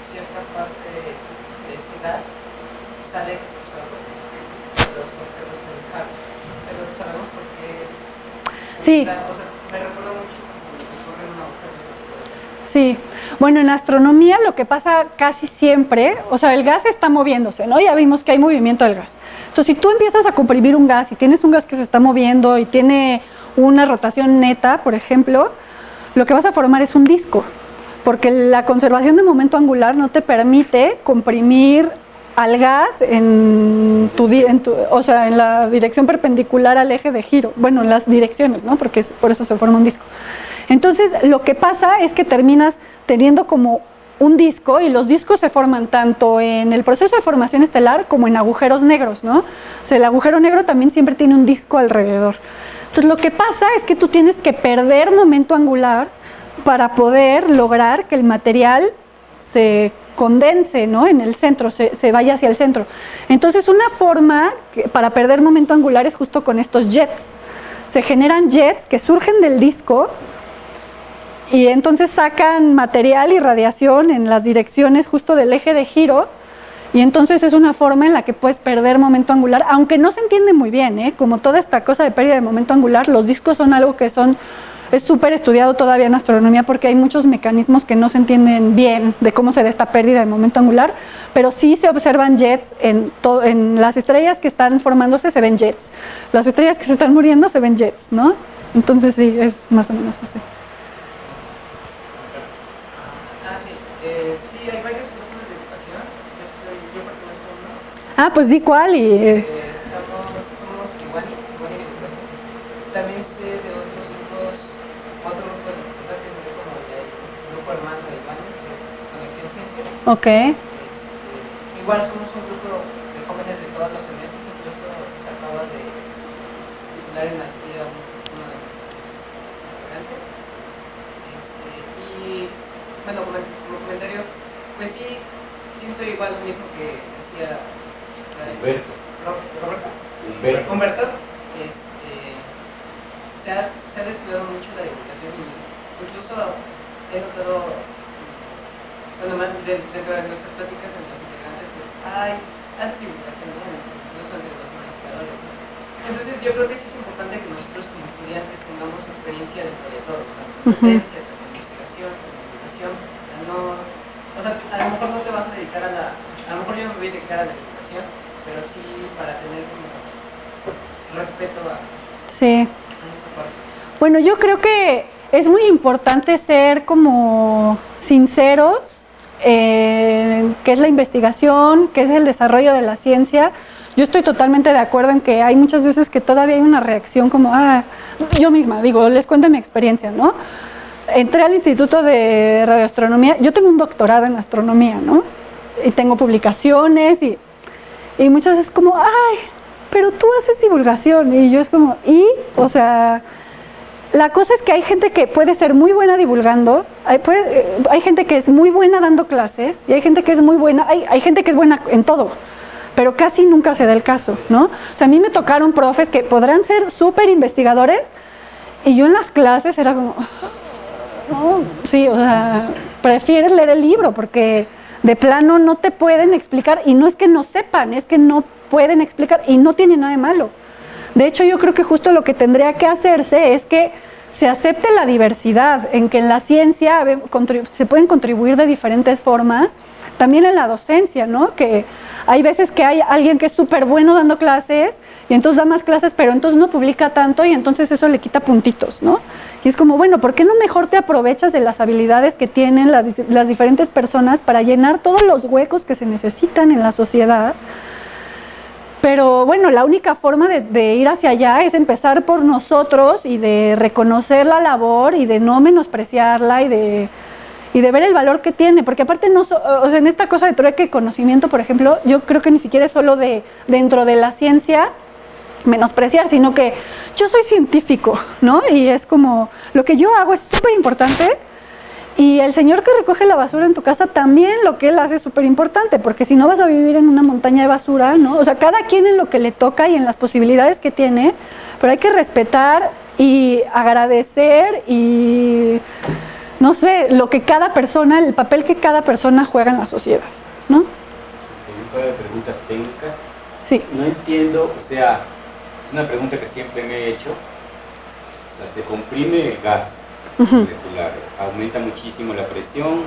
cierta parte de ese gas sale expulsado de los objetos cercanos, pero sabemos por qué. Sí. O sea, me recuerda mucho como que ocurre en una hoja. Sí, Bueno, en astronomía lo que pasa casi siempre, o sea, el gas está moviéndose, ¿no? Ya vimos que hay movimiento del gas. Entonces, si tú empiezas a comprimir un gas y tienes un gas que se está moviendo y tiene una rotación neta, por ejemplo, lo que vas a formar es un disco, porque la conservación de momento angular no te permite comprimir al gas en la dirección perpendicular al eje de giro, bueno, en las direcciones, ¿no? Porque por eso se forma un disco. Entonces, lo que pasa es que terminas teniendo como un disco, y los discos se forman tanto en el proceso de formación estelar como en agujeros negros, ¿no? O sea, el agujero negro también siempre tiene un disco alrededor. Entonces, lo que pasa es que tú tienes que perder momento angular para poder lograr que el material se condense, ¿no? En el centro, se vaya hacia el centro. Entonces, una forma para perder momento angular es justo con estos jets. Se generan jets que surgen del disco y entonces sacan material y radiación en las direcciones justo del eje de giro, y entonces es una forma en la que puedes perder momento angular, aunque no se entiende muy bien, ¿eh? Como toda esta cosa de pérdida de momento angular, los discos son algo que es súper estudiado todavía en astronomía, porque hay muchos mecanismos que no se entienden bien de cómo se da esta pérdida de momento angular, pero sí se observan jets en las estrellas que están formándose, se ven jets, las estrellas que se están muriendo se ven jets, ¿no? Entonces sí, es más o menos así. Sí, hay varios grupos de educación. Yo pertenezco a uno. Ah, pues di cuál y... Somos Iguani de educación. También sé de otros grupos, otro grupo de educación que es como el grupo hermano de Iguani, que es Conexión Ciencia. Ok. Igual somos un grupo de jóvenes de todos los semestres, incluso se acaba de titular en maestría uno de los integrantes. Y bueno, como comentario, pues sí, siento igual lo mismo que decía Humberto. Se ha descuidado mucho la divulgación, y incluso he notado, bueno, dentro de nuestras pláticas entre los integrantes, pues haces divulgación, ¿no? Incluso entre los investigadores, ¿no? Entonces yo creo que sí es importante que nosotros como estudiantes tengamos experiencia dentro de todo, ¿no? Docencia, investigación, divulgación. No, o sea, a lo mejor no te vas a dedicar a lo mejor yo no me voy a dedicar a la divulgación, pero sí para tener como respeto a esa parte. Bueno, yo creo que es muy importante ser como sinceros en qué es la investigación, qué es el desarrollo de la ciencia. Yo estoy totalmente de acuerdo en que hay muchas veces que todavía hay una reacción como, yo misma, digo, les cuento mi experiencia, ¿no? Entré al Instituto de Radioastronomía, yo tengo un doctorado en astronomía, ¿no? Y tengo publicaciones y muchas veces como, pero tú haces divulgación, y yo es como, o sea, la cosa es que hay gente que puede ser muy buena divulgando, hay gente que es muy buena dando clases, y hay gente que es muy buena, hay gente que es buena en todo, pero casi nunca se da el caso, ¿no? O sea, a mí me tocaron profes que podrán ser súper investigadores, y yo en las clases era como... No, sí, o sea, prefieres leer el libro porque de plano no te pueden explicar, y no es que no sepan, es que no pueden explicar, y no tiene nada de malo. De hecho, yo creo que justo lo que tendría que hacerse es que se acepte la diversidad, en que en la ciencia se pueden contribuir de diferentes formas, también en la docencia, ¿no? Que hay veces que hay alguien que es súper bueno dando clases, y entonces da más clases, pero entonces no publica tanto, y entonces eso le quita puntitos, ¿no? Y es como, bueno, ¿por qué no mejor te aprovechas de las habilidades que tienen las diferentes personas para llenar todos los huecos que se necesitan en la sociedad? Pero bueno, la única forma de ir hacia allá es empezar por nosotros, y de reconocer la labor, y de no menospreciarla, y de ver el valor que tiene, porque aparte o sea, en esta cosa de trueque conocimiento, por ejemplo, yo creo que ni siquiera es solo dentro de la ciencia menospreciar, sino que yo soy científico, ¿no? Y es como, lo que yo hago es súper importante, y el señor que recoge la basura en tu casa también, lo que él hace es súper importante, porque si no vas a vivir en una montaña de basura, ¿no? O sea, cada quien en lo que le toca y en las posibilidades que tiene, pero hay que respetar y agradecer, y no sé, el papel que cada persona juega en la sociedad, ¿no? Un par de preguntas técnicas. Sí. No entiendo, o sea, es una pregunta que siempre me he hecho. O sea, se comprime gas, molecular. Aumenta muchísimo la presión,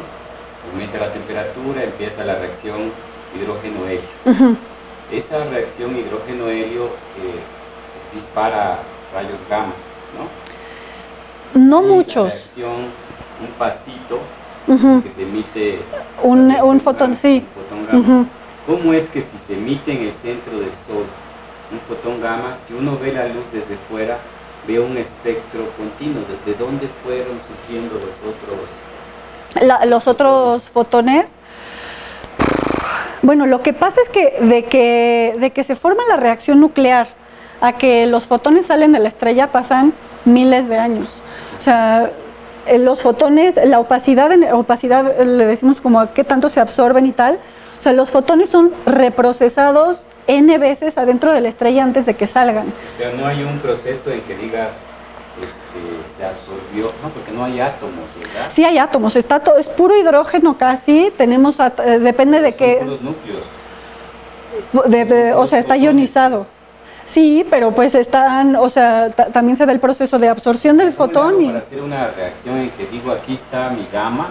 aumenta la temperatura, empieza la reacción hidrógeno-helio. Esa reacción hidrógeno-helio dispara rayos gamma, ¿no? No Y muchos. La reacción, un pasito que se emite Un fotón, sí. un fotón gamma. ¿Cómo es que si se emite en el centro del Sol un fotón gamma, si uno ve la luz desde fuera, ve un espectro continuo? ¿De dónde fueron surgiendo Los otros fotones? Bueno, lo que pasa es que de que se forma la reacción nuclear a que los fotones salen de la estrella pasan miles de años. O sea, los fotones, la opacidad le decimos como a qué tanto se absorben y tal. O sea, los fotones son reprocesados N veces adentro de la estrella antes de que salgan. O sea, no hay un proceso en que digas, se absorbió, no, porque no hay átomos, ¿verdad? Sí hay átomos, es puro hidrógeno casi, tenemos, depende de Son qué, puros núcleos. o sea, está ionizado. Sí, pero pues están, o sea, también se da el proceso de absorción del ¿Cómo le fotón hago y... para hacer una reacción en que digo, aquí está mi gamma,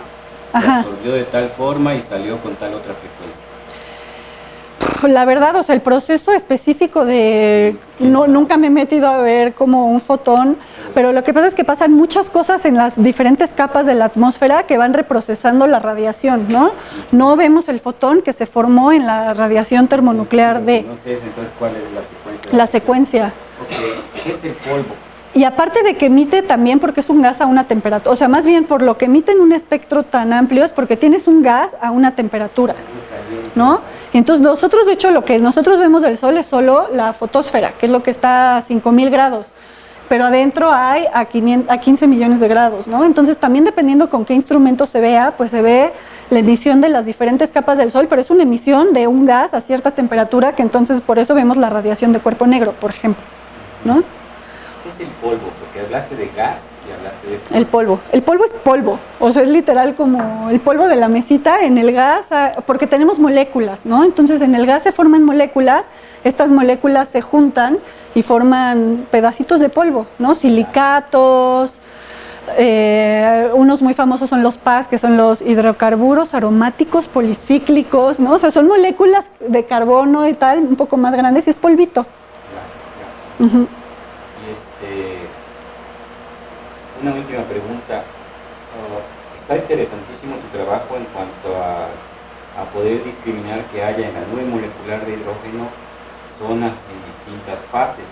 se Ajá. absorbió de tal forma y salió con tal otra frecuencia? La verdad, o sea, el proceso específico de... nunca me he metido a ver como un fotón, pero lo que pasa es que pasan muchas cosas en las diferentes capas de la atmósfera que van reprocesando la radiación, ¿no? No vemos el fotón que se formó en la radiación termonuclear Lo de... que no sé es entonces cuál es la secuencia. La secuencia. Ok, ¿qué es el polvo? Y aparte de que emite también porque es un gas a una temperatura, o sea, más bien por lo que emite en un espectro tan amplio es porque tienes un gas a una temperatura, ¿no? Y entonces nosotros, de hecho, lo que nosotros vemos del Sol es solo la fotosfera, que es lo que está a 5000 grados, pero adentro hay a 15 millones de grados, ¿no? Entonces también dependiendo con qué instrumento se vea, pues se ve la emisión de las diferentes capas del Sol, pero es una emisión de un gas a cierta temperatura, que entonces por eso vemos la radiación de cuerpo negro, por ejemplo, ¿no? ¿Qué es el polvo? Porque hablaste de gas y hablaste de polvo. El polvo es polvo, o sea, es literal como el polvo de la mesita en el gas, porque tenemos moléculas, ¿no? Entonces en el gas se forman moléculas, estas moléculas se juntan y forman pedacitos de polvo, ¿no? Silicatos, unos muy famosos son los PAS, que son los hidrocarburos aromáticos policíclicos, ¿no? O sea, son moléculas de carbono y tal, un poco más grandes y es polvito. Ya. Una última pregunta. Está interesantísimo tu trabajo en cuanto a poder discriminar que haya en la nube molecular de hidrógeno zonas en distintas fases.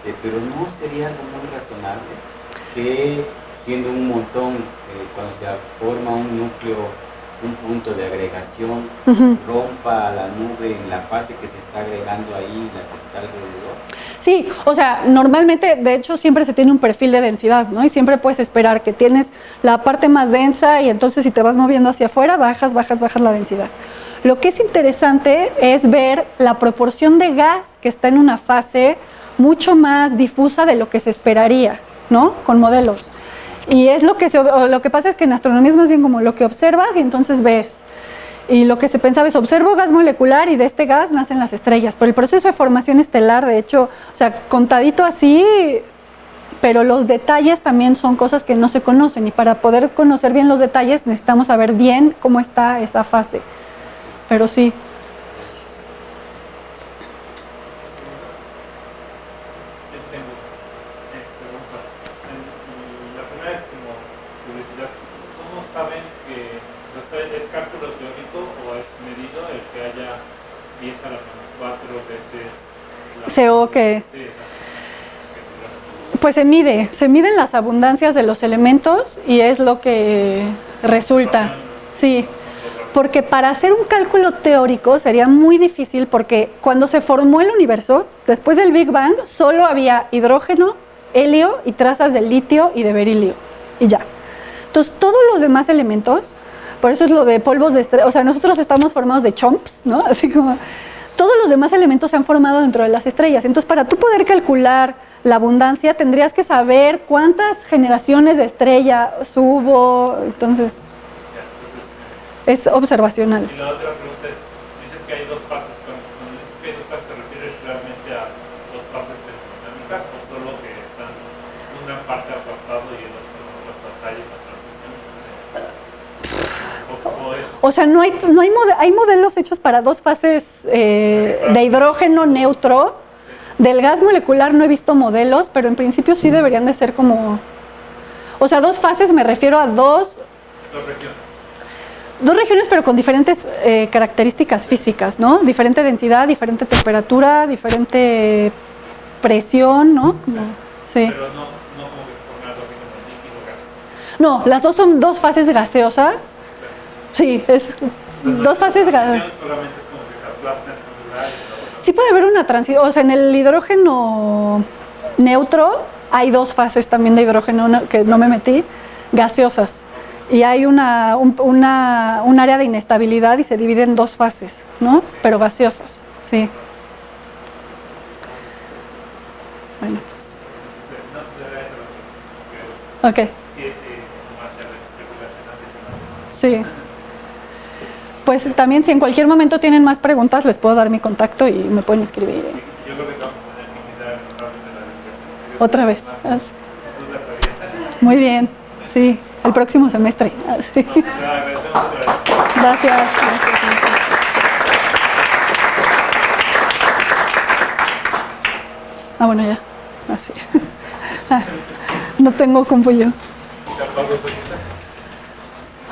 Pero ¿no sería algo muy razonable que, siendo un montón, cuando se forma un núcleo, un punto de agregación, rompa la nube en la fase que se está agregando ahí, la que está alrededor? Sí, o sea, normalmente, de hecho, siempre se tiene un perfil de densidad, ¿no? Y siempre puedes esperar que tienes la parte más densa y entonces si te vas moviendo hacia afuera, bajas la densidad. Lo que es interesante es ver la proporción de gas que está en una fase mucho más difusa de lo que se esperaría, ¿no? Con modelos. Y es lo que pasa es que en astronomía es más bien como lo que observas y entonces ves. Y lo que se pensaba es, observo gas molecular y de este gas nacen las estrellas. Pero el proceso de formación estelar, de hecho, o sea, contadito así, pero los detalles también son cosas que no se conocen. Y para poder conocer bien los detalles necesitamos saber bien cómo está esa fase. Pero sí. La primera es como curiosidad. ¿Cómo saben que es cálculo teórico o es medido el que haya 10 a la menos 4 veces la CO que... Sí, exacto. Pues se miden las abundancias de los elementos y es lo que resulta. Sí, porque para hacer un cálculo teórico sería muy difícil porque cuando se formó el universo, después del Big Bang, solo había hidrógeno, helio y trazas de litio y de berilio y ya. Entonces todos los demás elementos, por eso es lo de polvos de estrellas, o sea, nosotros estamos formados de chomps, ¿no? Así como todos los demás elementos se han formado dentro de las estrellas. Entonces para tú poder calcular la abundancia tendrías que saber cuántas generaciones de estrella hubo, entonces es observacional. Y la otra pregunta es, dices que hay dos fases, cuando dices que hay dos fases, ¿te refieres realmente a dos fases termodinámicas o solo que están una parte aplastado y el otro no? O sea, hay modelos hechos para 2 fases de hidrógeno neutro. Del gas molecular no he visto modelos, pero en principio sí deberían de ser como... O sea, 2 fases me refiero a 2 regiones. 2 regiones, pero con diferentes características físicas, ¿no? Diferente densidad, diferente temperatura, diferente presión, ¿no? Como, sí. Pero no como que se forman algo así como líquido gas. No, las 2 son 2 fases gaseosas. Sí, es 2 fases gaseosas. Solamente es como que se aplastan en un lugar y luego no. Sí puede haber una transición, o sea, en el hidrógeno neutro hay 2 fases también de hidrógeno que no me metí, gaseosas. Y hay un área de inestabilidad y se divide en 2 fases, ¿no? Pero gaseosas, sí. Bueno, pues. Entonces, no se debe hacer lo que Ok, sí, como hacer la especulación así, sí. Pues también si en cualquier momento tienen más preguntas, les puedo dar mi contacto y me pueden escribir. yo creo que vamos a tener que invitar a los hombres de la divulgación. Otra vez. Más dudas abiertas. Muy bien, sí, el próximo semestre. Sí. No, pues, agradecemos otra vez. Gracias. Ah, bueno, ya. Así. No tengo compu yo. ¿Te apagas ahorita?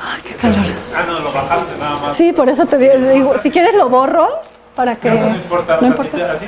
Ay, qué calor. Ah, no, lo bajaste nada más. Sí, por eso te digo, si quieres lo borro para que... No importa, o no sea, importa. si a ti